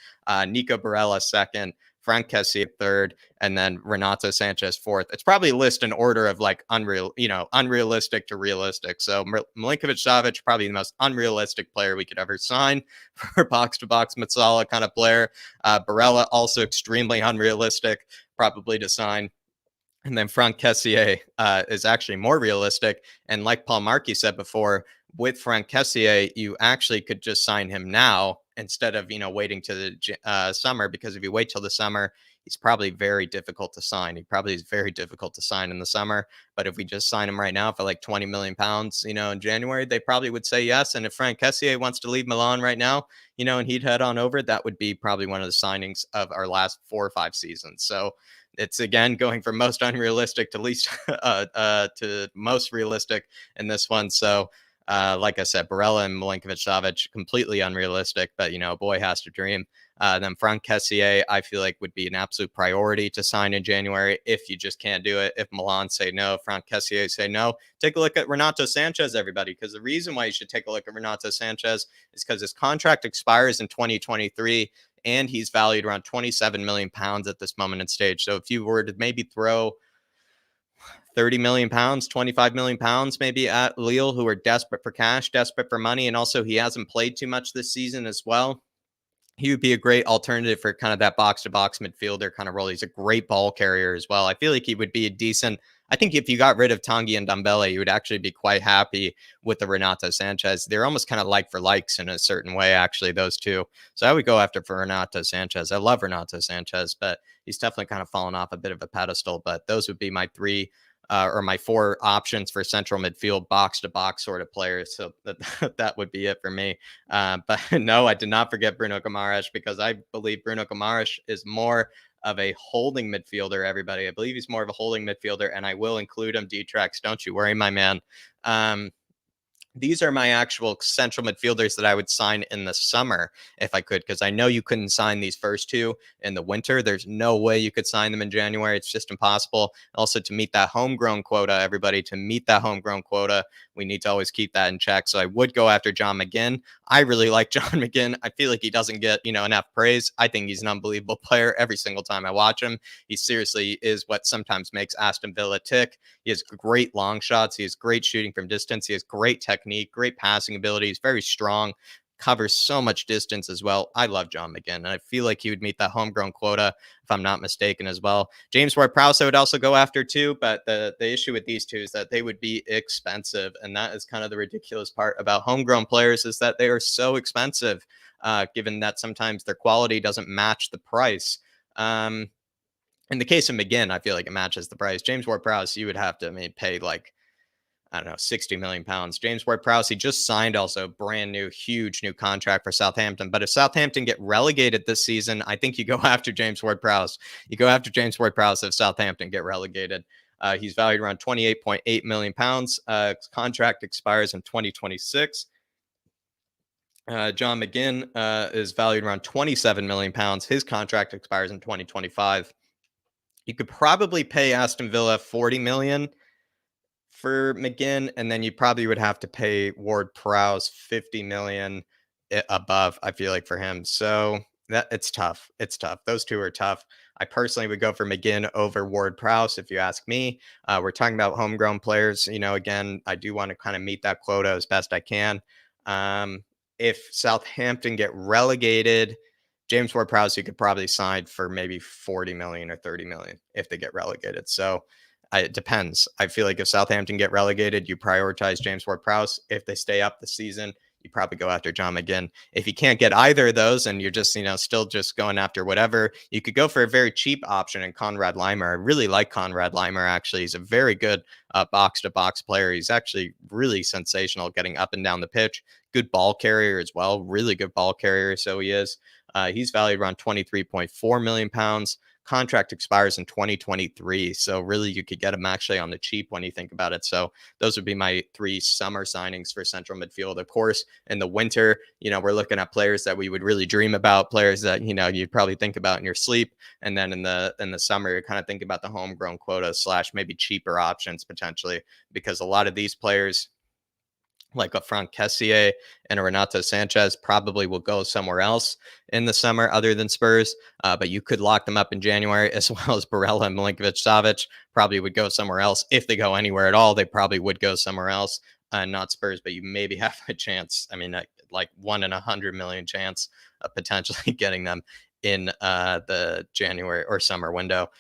Nico Barella second, Frank Kessie third, and then Renato Sanchez fourth. It's probably a list in order of like unrealistic to realistic. So Milinkovic-Savic, probably the most unrealistic player we could ever sign for box-to-box Metsala kind of player. Barella, also extremely unrealistic, probably to sign. And then Frank Kessié is actually more realistic. And like Paul Markey said before, with Frank Kessié, you actually could just sign him now instead of, waiting to the summer, because if you wait till the summer, he's probably very difficult to sign. He probably is very difficult to sign in the summer. But if we just sign him right now for like 20 million pounds, in January, they probably would say yes. And if Frank Kessié wants to leave Milan right now, and he'd head on over, that would be probably one of the signings of our last 4 or 5 seasons. So it's again going from most unrealistic to least to most realistic in this one. So like I said, Barella and Milinkovic-Savic, completely unrealistic, but a boy has to dream. Then Frank Kessié, I feel like would be an absolute priority to sign in January if you just can't do it. If Milan say no, Frank Kessié say no. Take a look at Renato Sanchez, everybody, because the reason why you should take a look at Renato Sanchez is because his contract expires in 2023, and he's valued around 27 million pounds at this moment in stage. So if you were to maybe throw 30 million pounds, 25 million pounds, maybe at Lille, who are desperate for cash, desperate for money. And also, he hasn't played too much this season as well. He would be a great alternative for kind of that box to box midfielder kind of role. He's a great ball carrier as well. I feel like he would be a decent. I think if you got rid of Tanguy and Dembele, you would actually be quite happy with the Renato Sanchez. They're almost kind of like for likes in a certain way, actually, those two. So I would go after for Renato Sanchez. I love Renato Sanchez, but he's definitely kind of fallen off a bit of a pedestal. But those would be my three or my 4 options for central midfield box to box sort of players. So that would be it for me. But no, I did not forget Bruno Guimaraes, because I believe Bruno Guimaraes is more of a holding midfielder, everybody. I believe he's more of a holding midfielder, and I will include him, D-Trex. Don't you worry, my man. These are my actual central midfielders that I would sign in the summer if I could, because I know you couldn't sign these first 2 in the winter. There's no way you could sign them in January. It's just impossible. Also, to meet that homegrown quota, everybody, to meet that homegrown quota, we need to always keep that in check. So I would go after John McGinn. I really like John McGinn. I feel like he doesn't get, enough praise. I think he's an unbelievable player every single time I watch him. He seriously is what sometimes makes Aston Villa tick. He has great long shots. He has great shooting from distance. He has great technique, great passing ability. He's very strong, covers so much distance as well. I love John McGinn, and I feel like he would meet that homegrown quota if I'm not mistaken as well. James Ward-Prowse I would also go after too, but the issue with these two is that they would be expensive, and that is kind of the ridiculous part about homegrown players, is that they are so expensive, given that sometimes their quality doesn't match the price. In the case of McGinn, I feel like it matches the price. James Ward-Prowse, you would have to pay like, I don't know, 60 million pounds. James Ward-Prowse, he just signed also a brand new, huge new contract for Southampton. But if Southampton get relegated this season, I think you go after James Ward-Prowse. You go after James Ward-Prowse if Southampton get relegated. He's valued around 28.8 million pounds. His contract expires in 2026. John McGinn is valued around 27 million pounds. His contract expires in 2025. You could probably pay Aston Villa 40 million for McGinn, and then you probably would have to pay Ward-Prowse 50 million above, I feel like, for him. So that it's tough. It's tough. Those two are tough. I personally would go for McGinn over Ward-Prowse if you ask me. We're talking about homegrown players. Again, I do want to kind of meet that quota as best I can. If Southampton get relegated, James Ward-Prowse you could probably sign for maybe 40 million or 30 million if they get relegated. So it depends. I feel like if Southampton get relegated, you prioritize James Ward-Prowse. If they stay up the season, you probably go after John McGinn. If you can't get either of those and you're just, still just going after whatever, you could go for a very cheap option in Conrad Leimer. I really like Conrad Leimer, actually. He's a very good box-to-box player. He's actually really sensational getting up and down the pitch. Good ball carrier as well. Really good ball carrier, so he is. He's valued around 23.4 million pounds. Contract expires in 2023. So really you could get him actually on the cheap when you think about it. So those would be my 3 summer signings for central midfield. Of course, in the winter, we're looking at players that we would really dream about, players that, you'd probably think about in your sleep. And then in the summer, you're kind of thinking about the homegrown quota / maybe cheaper options potentially, because a lot of these players, like a Frank Kessié and a Renato Sanchez, probably will go somewhere else in the summer other than Spurs. But you could lock them up in January, as well as Barella and Milinkovic-Savic probably would go somewhere else. If they go anywhere at all, they probably would go somewhere else, not Spurs. But you maybe have a chance. Like 1 in 100 million chance of potentially getting them in the January or summer window.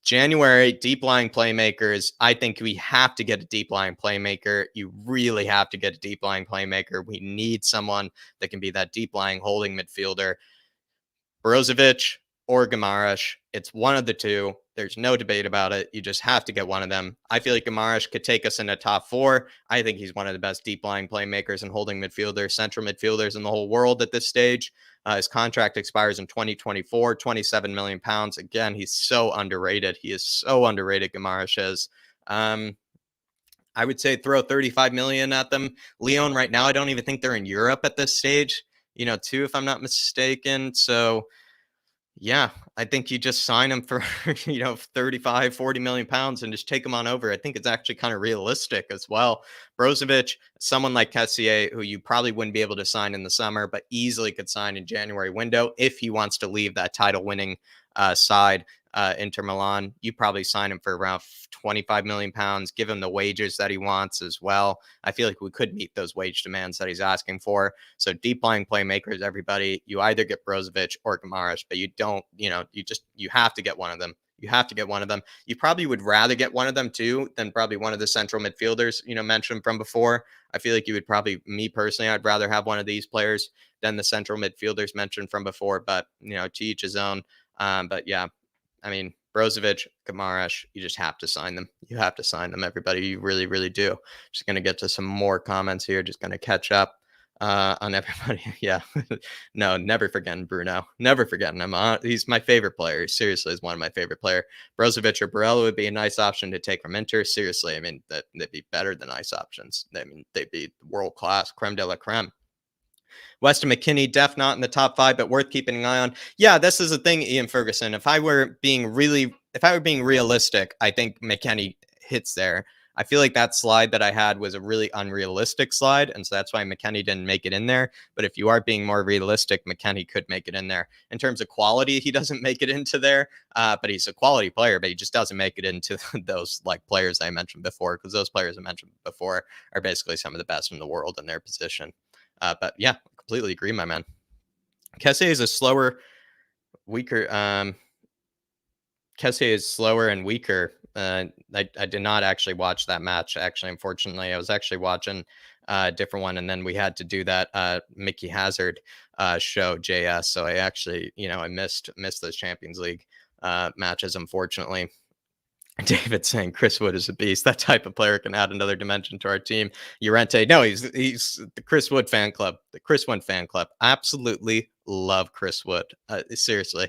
January, deep lying playmakers. I think we have to get a deep lying playmaker. You really have to get a deep lying playmaker. We need someone that can be that deep lying holding midfielder. Brozovic or Gamarash. It's one of the two. There's no debate about it. You just have to get one of them. I feel like Gamarash could take us in a top four. I think he's one of the best deep lying playmakers and holding midfielders, central midfielders in the whole world at this stage. His contract expires in 2024, 27 million pounds. Again, he's so underrated. He is so underrated, Gamarash is. Um, I would say throw 35 million at them. Lyon right now, I don't even think they're in Europe at this stage, too, if I'm not mistaken. So yeah, I think you just sign him for, 35, 40 million pounds and just take him on over. I think it's actually kind of realistic as well. Brozovic, someone like Kessier, who you probably wouldn't be able to sign in the summer, but easily could sign in January window if he wants to leave that title winning side, Inter Milan. You probably sign him for around 25 million pounds, give him the wages that he wants as well. I feel like we could meet those wage demands that he's asking for. So deep lying playmakers, everybody, you either get Brozovic or Gamarash, but you don't, you have to get one of them. You have to get one of them. You probably would rather get one of them too than probably one of the central midfielders, mentioned from before. I feel like you would probably, me personally, I'd rather have one of these players than the central midfielders mentioned from before, but, to each his own. But yeah, I mean, Brozovic, Gamarash, you just have to sign them. You have to sign them, everybody. You really, really do. Just going to get to some more comments here. Just going to catch up on everybody. Yeah. No, never forgetting Bruno. Never forgetting him. He's my favorite player. Seriously, he's one of my favorite player. Brozovic or Barella would be a nice option to take from Inter. Seriously, I mean, they'd be better than nice options. I mean, they'd be world class, creme de la creme. Weston McKennie, def not in the top five, but worth keeping an eye on. Yeah, this is the thing, Ian Ferguson. If I were being realistic, I think McKennie hits there. I feel like that slide that I had was a really unrealistic slide, and so that's why McKennie didn't make it in there. But if you are being more realistic, McKennie could make it in there. In terms of quality, he doesn't make it into there, but he's a quality player, but he just doesn't make it into those like players I mentioned before, because those players I mentioned before are basically some of the best in the world in their position. But yeah, completely agree, my man. Kessier is a slower, weaker. Kessier is slower and weaker. I did not actually watch that match. Actually, unfortunately, I was actually watching a different one, and then we had to do that Mickey Hazard show JS. So I actually, I missed those Champions League matches, unfortunately. David saying Chris Wood is a beast. That type of player can add another dimension to our team. Llorente, no, he's the Chris Wood fan club. The Chris Wood fan club. Absolutely love Chris Wood. Seriously,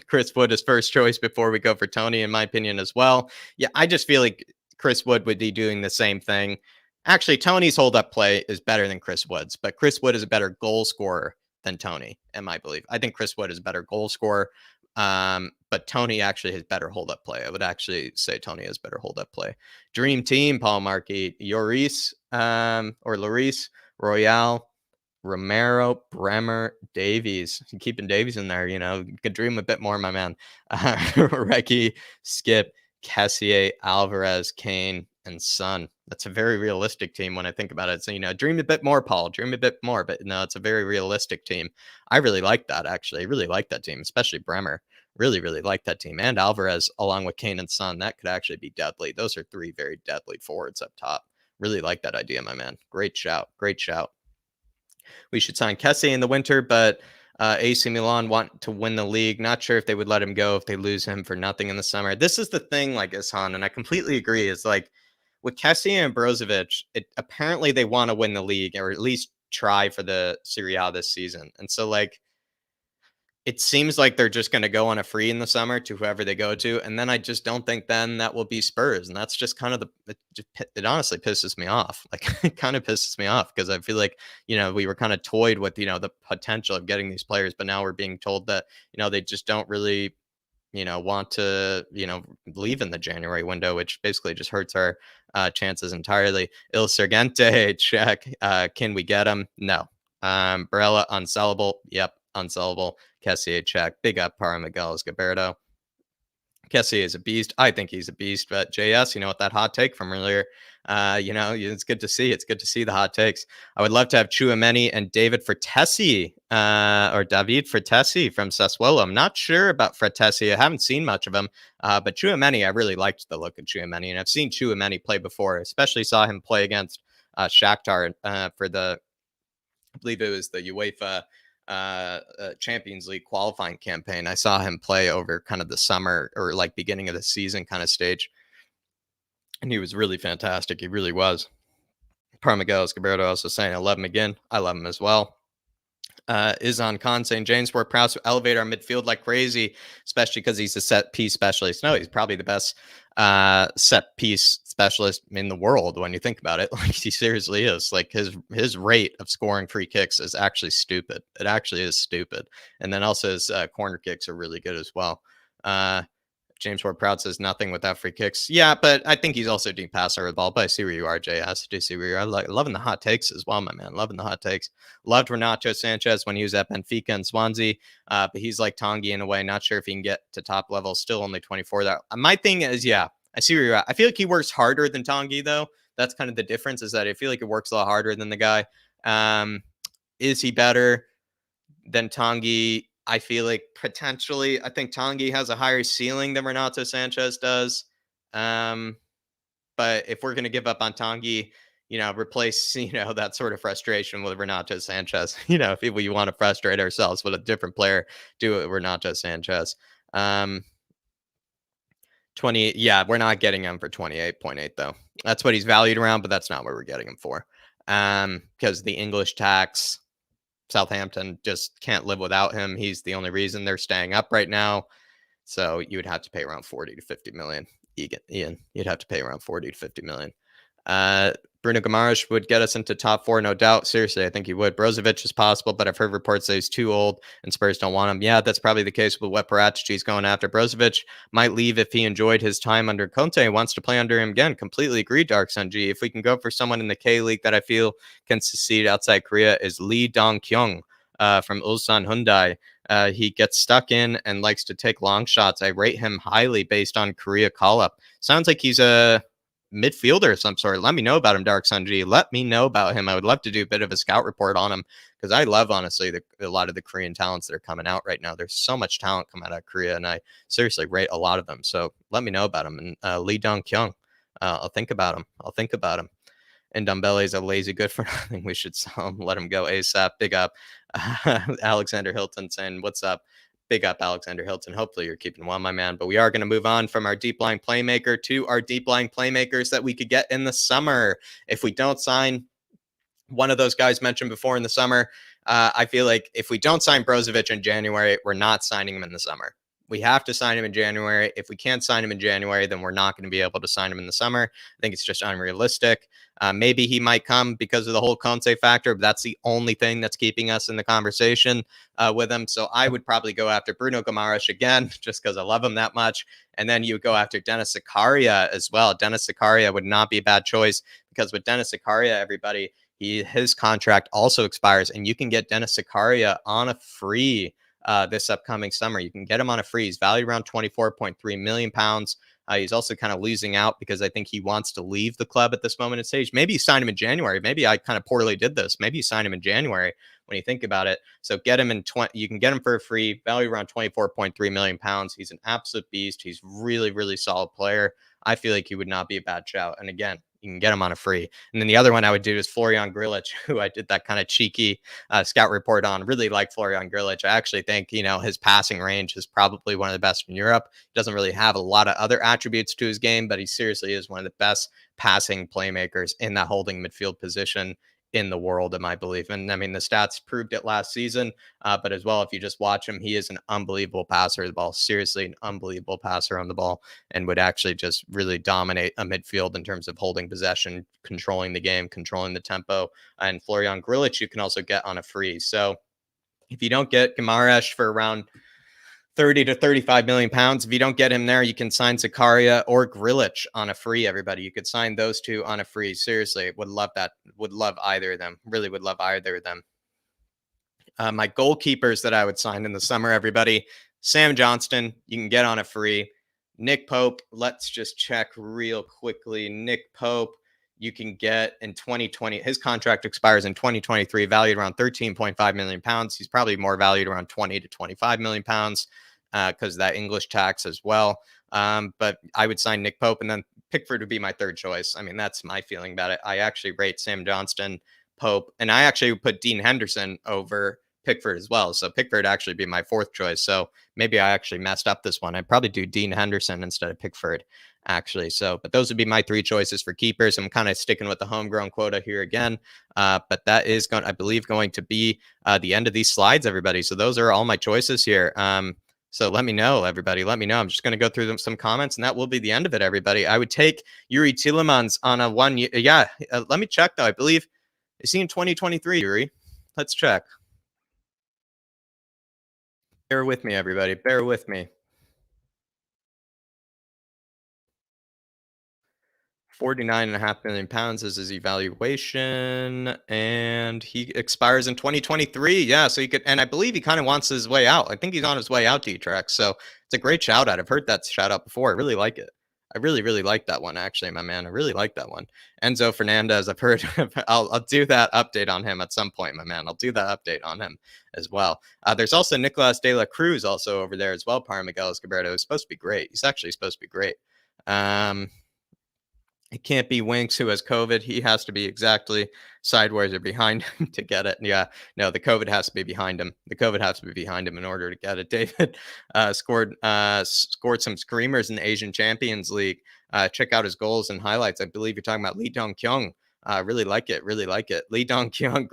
Chris Wood is first choice before we go for Tony, in my opinion, as well. Yeah, I just feel like Chris Wood would be doing the same thing. Actually, Tony's hold up play is better than Chris Wood's, but Chris Wood is a better goal scorer than Tony, in my belief. I think Chris Wood is a better goal scorer. But Tony actually has better hold up play. I would actually say Tony has better hold up play. Dream team, Paul Markey, Lloris, or Lloris, Royale, Romero, Bremer, Davies. Keeping Davies in there, you could dream a bit more, my man. Recchi, Skip, Kessier, Alvarez, Kane, and Son. That's a very realistic team when I think about it. So, dream a bit more, Paul. Dream a bit more. But no, it's a very realistic team. I really like that, actually. I really like that team, especially Bremer. Really, really like that team. And Alvarez, along with Kane and Son, that could actually be deadly. Those are three very deadly forwards up top. Really like that idea, my man. Great shout. Great shout. We should sign Kessier in the winter, but AC Milan want to win the league. Not sure if they would let him go if they lose him for nothing in the summer. This is the thing, like Ishan, and I completely agree, is like with Kessier and Brozovic, apparently they want to win the league or at least try for the Serie A this season. And so like it seems like they're just going to go on a free in the summer to whoever they go to. And then I just don't think then that will be Spurs. And that's just kind of it honestly pisses me off. Like it kind of pisses me off because I feel like, we were kind of toyed with, the potential of getting these players, but now we're being told that, they just don't really, want to, leave in the January window, which basically just hurts our chances entirely. Il Sergente, check. Can we get him? No. Barella, unsellable. Yep, unsellable. Kessier, check. Big up, Para Miguel Escoberto. Kessier is a beast. I think he's a beast, but JS, with that hot take from earlier, It's good to see. It's good to see the hot takes. I would love to have Chouameni and David Fratesi, or David Fratesi from Sassuolo. I'm not sure about Fratesi. I haven't seen much of him, but Chouameni, I really liked the look of Chouameni, and I've seen Chouameni play before. Especially saw him play against Shakhtar for I believe it was the UEFA Champions League qualifying campaign. I saw him play over kind of the summer or like beginning of the season kind of stage, and he was really fantastic. He really was. Parmiguel Escobedo also saying, I love him again. I love him as well. Izan Khan saying, James, we're proud to elevate our midfield like crazy, especially because he's a set piece specialist. No, he's probably the best set piece specialist in the world when you think about it. Like, he seriously is. Like, his rate of scoring free kicks is actually stupid. It actually is stupid. And then also his corner kicks are really good as well. James Ward Proud says nothing without free kicks. Yeah, but I think he's also a deep passer of the ball. But I see where you are, JS. I do see where you are. Loving the hot takes as well, my man. Loving the hot takes. Loved Renato Sanchez when he was at Benfica and Swansea. But he's like Tanguy in a way. Not sure if he can get to top level. Still only 24. That my thing is, yeah, I see where you're at. I feel like he works harder than Tanguy, though. That's kind of the difference, is that I feel like he works a lot harder than the guy. Is he better than Tanguy? I feel like potentially, I think Tanguy has a higher ceiling than Renato Sanchez does. But if we're going to give up on Tanguy, replace, that sort of frustration with Renato Sanchez. If we want to frustrate ourselves with a different player, do it with Renato Sanchez. 28. Yeah, we're not getting him for 28.8 though. That's what he's valued around, but that's not what we're getting him for. Because the English tax, Southampton just can't live without him. He's the only reason they're staying up right now. So you would have to pay around 40 to 50 million. Ian, you'd have to pay around 40 to 50 million. Bruno Guimaraes would get us into top four, no doubt. Seriously, I think he would. Brozovic is possible, but I've heard reports that he's too old and Spurs don't want him. Yeah, that's probably the case with what Paratici's going after. Brozovic might leave if he enjoyed his time under Conte and wants to play under him again. Completely agree, Dark Sun G. If we can go for someone in the K League that I feel can succeed outside Korea, is Lee Dong-kyung from Ulsan Hyundai. He gets stuck in and likes to take long shots. I rate him highly based on Korea call-up. Sounds like he's a midfielder of some sort. Let me know about him, Dark Sun G. Let me know about him. I would love to do a bit of a scout report on him, because I love, honestly, a lot of the Korean talents that are coming out right now. There's so much talent coming out of Korea, and I seriously rate a lot of them. So let me know about him. And Lee Dong-kyung, I'll think about him. And Dumbele is a lazy good for nothing. We should sell him, let him go ASAP. Big up. Alexander Hilton saying, what's up? Big up, Alexander Hilton. Hopefully you're keeping well, my man. But we are going to move on from our deep line playmaker to our deep line playmakers that we could get in the summer. If we don't sign one of those guys mentioned before in the summer, I feel like if we don't sign Brozovic in January, we're not signing him in the summer. We have to sign him in January. If we can't sign him in January, then we're not going to be able to sign him in the summer. I think it's just unrealistic. Maybe he might come because of the whole Conte factor, but that's the only thing that's keeping us in the conversation with him. So I would probably go after Bruno Guimaraes again, just because I love him that much. And then you would go after Dennis Zakaria as well. Dennis Zakaria would not be a bad choice, because with Dennis Zakaria, everybody, his contract also expires, and you can get Dennis Zakaria on a free this upcoming summer. You can get him on a free. He's valued around 24.3 million pounds. He's also kind of losing out because I think he wants to leave the club at this moment in stage. Maybe you sign him in January. Maybe I kind of poorly did this. Maybe you sign him in January when you think about it. So get him in you can get him for a free, value around 24.3 million pounds. He's an absolute beast. He's really, really solid player. I feel like he would not be a bad shout. And again, you can get him on a free. And then the other one I would do is Florian Grillitsch, who I did that kind of cheeky scout report on. Really like Florian Grillitsch. I actually think, his passing range is probably one of the best in Europe. He doesn't really have a lot of other attributes to his game, but he seriously is one of the best passing playmakers in that holding midfield position in the world, in my belief. And I mean, the stats proved it last season, but as well, if you just watch him, he is an unbelievable passer of the ball. Seriously, an unbelievable passer on the ball, and would actually just really dominate a midfield in terms of holding possession, controlling the game, controlling the tempo. And Florian Grillitsch, you can also get on a free. So if you don't get Guimaraes for around 30 to 35 million pounds. If you don't get him there, you can sign Zakaria or Grillitsch on a free, everybody. You could sign those two on a free. Seriously, would love that. Would love either of them. Really would love either of them. My goalkeepers that I would sign in the summer, everybody. Sam Johnston, you can get on a free. Nick Pope, let's just check real quickly. Nick Pope, you can get in 2020. His contract expires in 2023, valued around 13.5 million pounds. He's probably more valued around 20 to 25 million pounds because that English tax as well. But I would sign Nick Pope, and then Pickford would be my third choice. I mean, that's my feeling about it. I actually rate Sam Johnston, Pope, and I actually would put Dean Henderson over Pickford as well. So Pickford actually be my fourth choice. So maybe I actually messed up this one. I'd probably do Dean Henderson instead of Pickford, actually. So, but those would be my three choices for keepers. I'm kind of sticking with the homegrown quota here again. But that is going, I believe, going to be the end of these slides, everybody. So those are all my choices here. So let me know, everybody. Let me know. I'm just going to go through some comments, and that will be the end of it, everybody. I would take Yuri Tillemans on a 1 year. Yeah, let me check though. I believe is he in 2023, Yuri? Let's check. Bear with me, everybody. Bear with me. 49.5 million pounds is his evaluation, and he expires in 2023. Yeah, so you could, and I believe he kind of wants his way out. I think he's on his way out, D-Trex. So it's a great shout out. I've heard that shout out before. I really like it. I really, really like that one, actually, my man. I really like that one. Enzo Fernandez, I've heard. I'll do that update on him at some point, my man. I'll do that update on him as well. There's also Nicolas de la Cruz also over there as well. Para Miguel Escobedo is supposed to be great. He's actually supposed to be great. It can't be Winks who has COVID. He has to be exactly sideways or behind him to get it. Yeah, no, the COVID has to be behind him. The COVID has to be behind him in order to get it. David scored some screamers in the Asian Champions League. Check out his goals and highlights. I believe you're talking about Lee Dong Kyung. Really like it. Really like it. Lee Dong Kyung,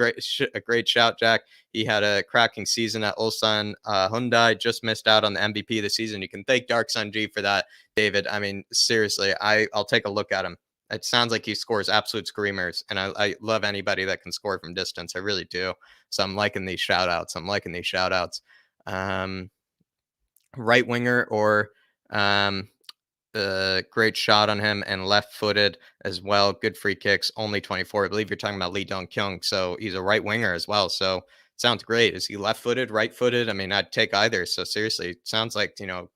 a great shout, Jack. He had a cracking season at Ulsan Hyundai. Just missed out on the MVP of the season. You can thank Dark Sun G for that, David. I mean, seriously, I'll take a look at him. It sounds like he scores absolute screamers, and I love anybody that can score from distance. I really do. So I'm liking these shout outs. I'm liking these shout outs. Right winger or great shot on him, and left-footed as well. Good free kicks, only 24. I believe you're talking about Lee Dong Kyung. So he's a right winger as well. So sounds great. Is he left-footed, right-footed? I mean, I'd take either. So seriously, sounds like, an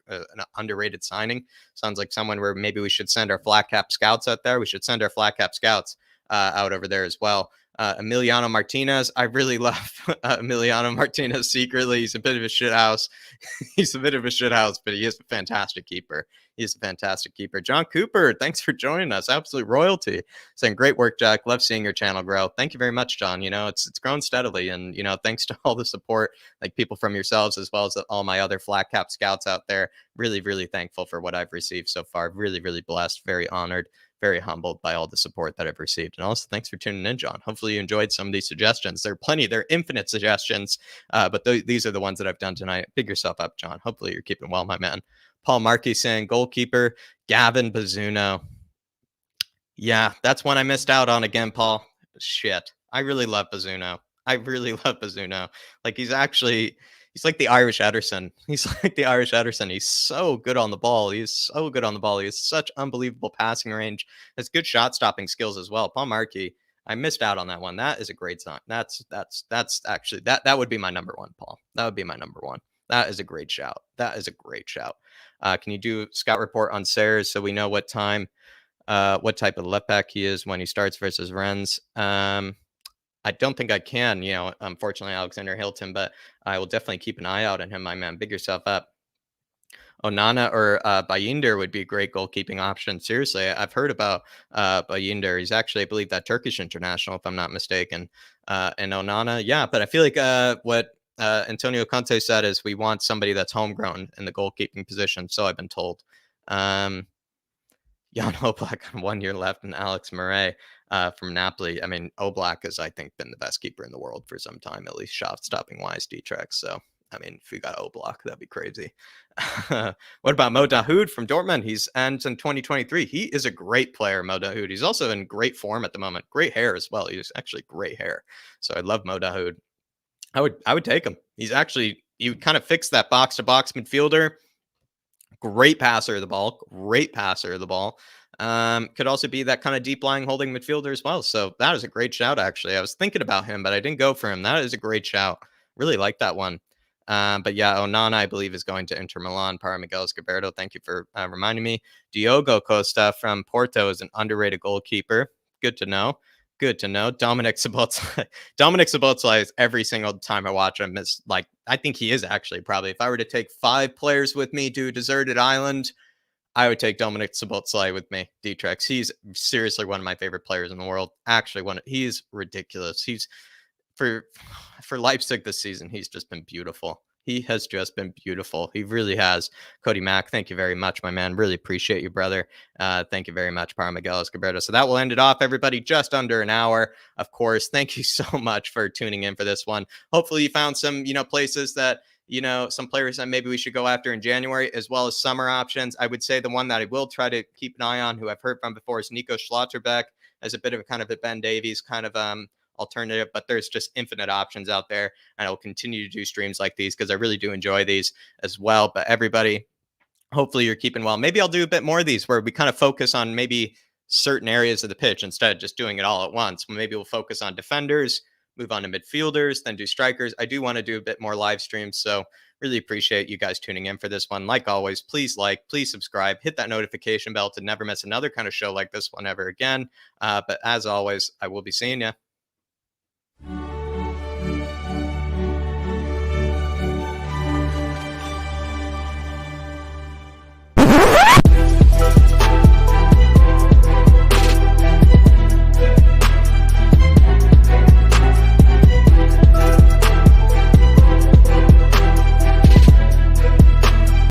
underrated signing. Sounds like someone where maybe we should send our flat cap scouts out there. We should send our flat cap scouts out over there as well. Emiliano Martinez. I really love Emiliano Martinez secretly. He's a bit of a shit house. He's a bit of a shit house, but he is a fantastic keeper. He's a fantastic keeper. John Cooper, thanks for joining us. Absolute royalty. Saying great work, Jack. Love seeing your channel grow. Thank you very much, John. It's grown steadily, and thanks to all the support, like people from yourselves as well as all my other flat cap scouts out there. Really, really thankful for what I've received so far. Really, really blessed. Very honored. Very humbled by all the support that I've received. And also, thanks for tuning in, John. Hopefully you enjoyed some of these suggestions. There are plenty. There are infinite suggestions, but these are the ones that I've done tonight. Big yourself up, John. Hopefully you're keeping well, my man. Paul Markey saying goalkeeper, Gavin Bazzuno. Yeah, that's one I missed out on again, Paul. Shit. I really love Bazzuno. I really love Bazzuno. Like, he's like the Irish Ederson. He's like the Irish Ederson. He's so good on the ball. He's so good on the ball. He has such unbelievable passing range. Has good shot stopping skills as well. Paul Markey, I missed out on that one. That is a great sign. That's actually that would be my number one, Paul. That would be my number one. That is a great shout. That is a great shout. Can you do scout report on Sayers so we know what type of left back he is when he starts versus Rennes? I don't think I can, unfortunately, Alexander Hilton, but I will definitely keep an eye out on him, my man. Big yourself up. Onana or Bayinder would be a great goalkeeping option. Seriously, I've heard about Bayinder. He's actually, I believe, that Turkish international, if I'm not mistaken. And Onana, yeah, but I feel like what Antonio Conte said is we want somebody that's homegrown in the goalkeeping position. So I've been told. Jan Oblak on 1 year left, and Alex Murray from Napoli. I mean, Oblak has, I think, been the best keeper in the world for some time, at least shot stopping wise, D-Trex. So, I mean, if we got Oblak, that'd be crazy. What about Mo Dahoud from Dortmund? He's ends in 2023. He is a great player, Mo Dahoud. He's also in great form at the moment. Great hair as well. He's actually great hair. So I love Mo Dahoud. I would take him. You kind of fix that box to box midfielder. Great passer of the ball. Great passer of the ball. Could also be that kind of deep lying holding midfielder as well. So that is a great shout, actually. I was thinking about him, but I didn't go for him. That is a great shout. Really like that one. But yeah, Onana, I believe, is going to Inter Milan. Para Miguel Escobedo, thank you for reminding me. Diogo Costa from Porto is an underrated goalkeeper. Good to know. Good to know. Dominic Szoboszlai. Dominic Szoboszlai is every single time I watch him is like I think he is actually probably if I were to take 5 players with me to a deserted island, I would take Dominic Szoboszlai with me, Dtrex. He's seriously one of my favorite players in the world. Actually, he's ridiculous. He's for for Leipzig this season, he's just been beautiful. He has just been beautiful. He really has. Cody Mack, thank you very much, my man. Really appreciate you, brother. Thank you very much, Para Miguel Escobedo. So that will end it off, everybody. Just under an hour, of course. Thank you so much for tuning in for this one. Hopefully, you found some, places that some players that maybe we should go after in January, as well as summer options. I would say the one that I will try to keep an eye on, who I've heard from before, is Nico Schlotterbeck as a bit of a kind of a Ben Davies kind of alternative, but there's just infinite options out there, and I will continue to do streams like these because I really do enjoy these as well. But everybody, hopefully you're keeping well. Maybe I'll do a bit more of these where we kind of focus on maybe certain areas of the pitch instead of just doing it all at once. Maybe we'll focus on defenders, move on to midfielders, then do strikers. I do want to do a bit more live streams, so really appreciate you guys tuning in for this one. Like always, please please subscribe, hit that notification bell to never miss another kind of show like this one ever again. But as always, I will be seeing you.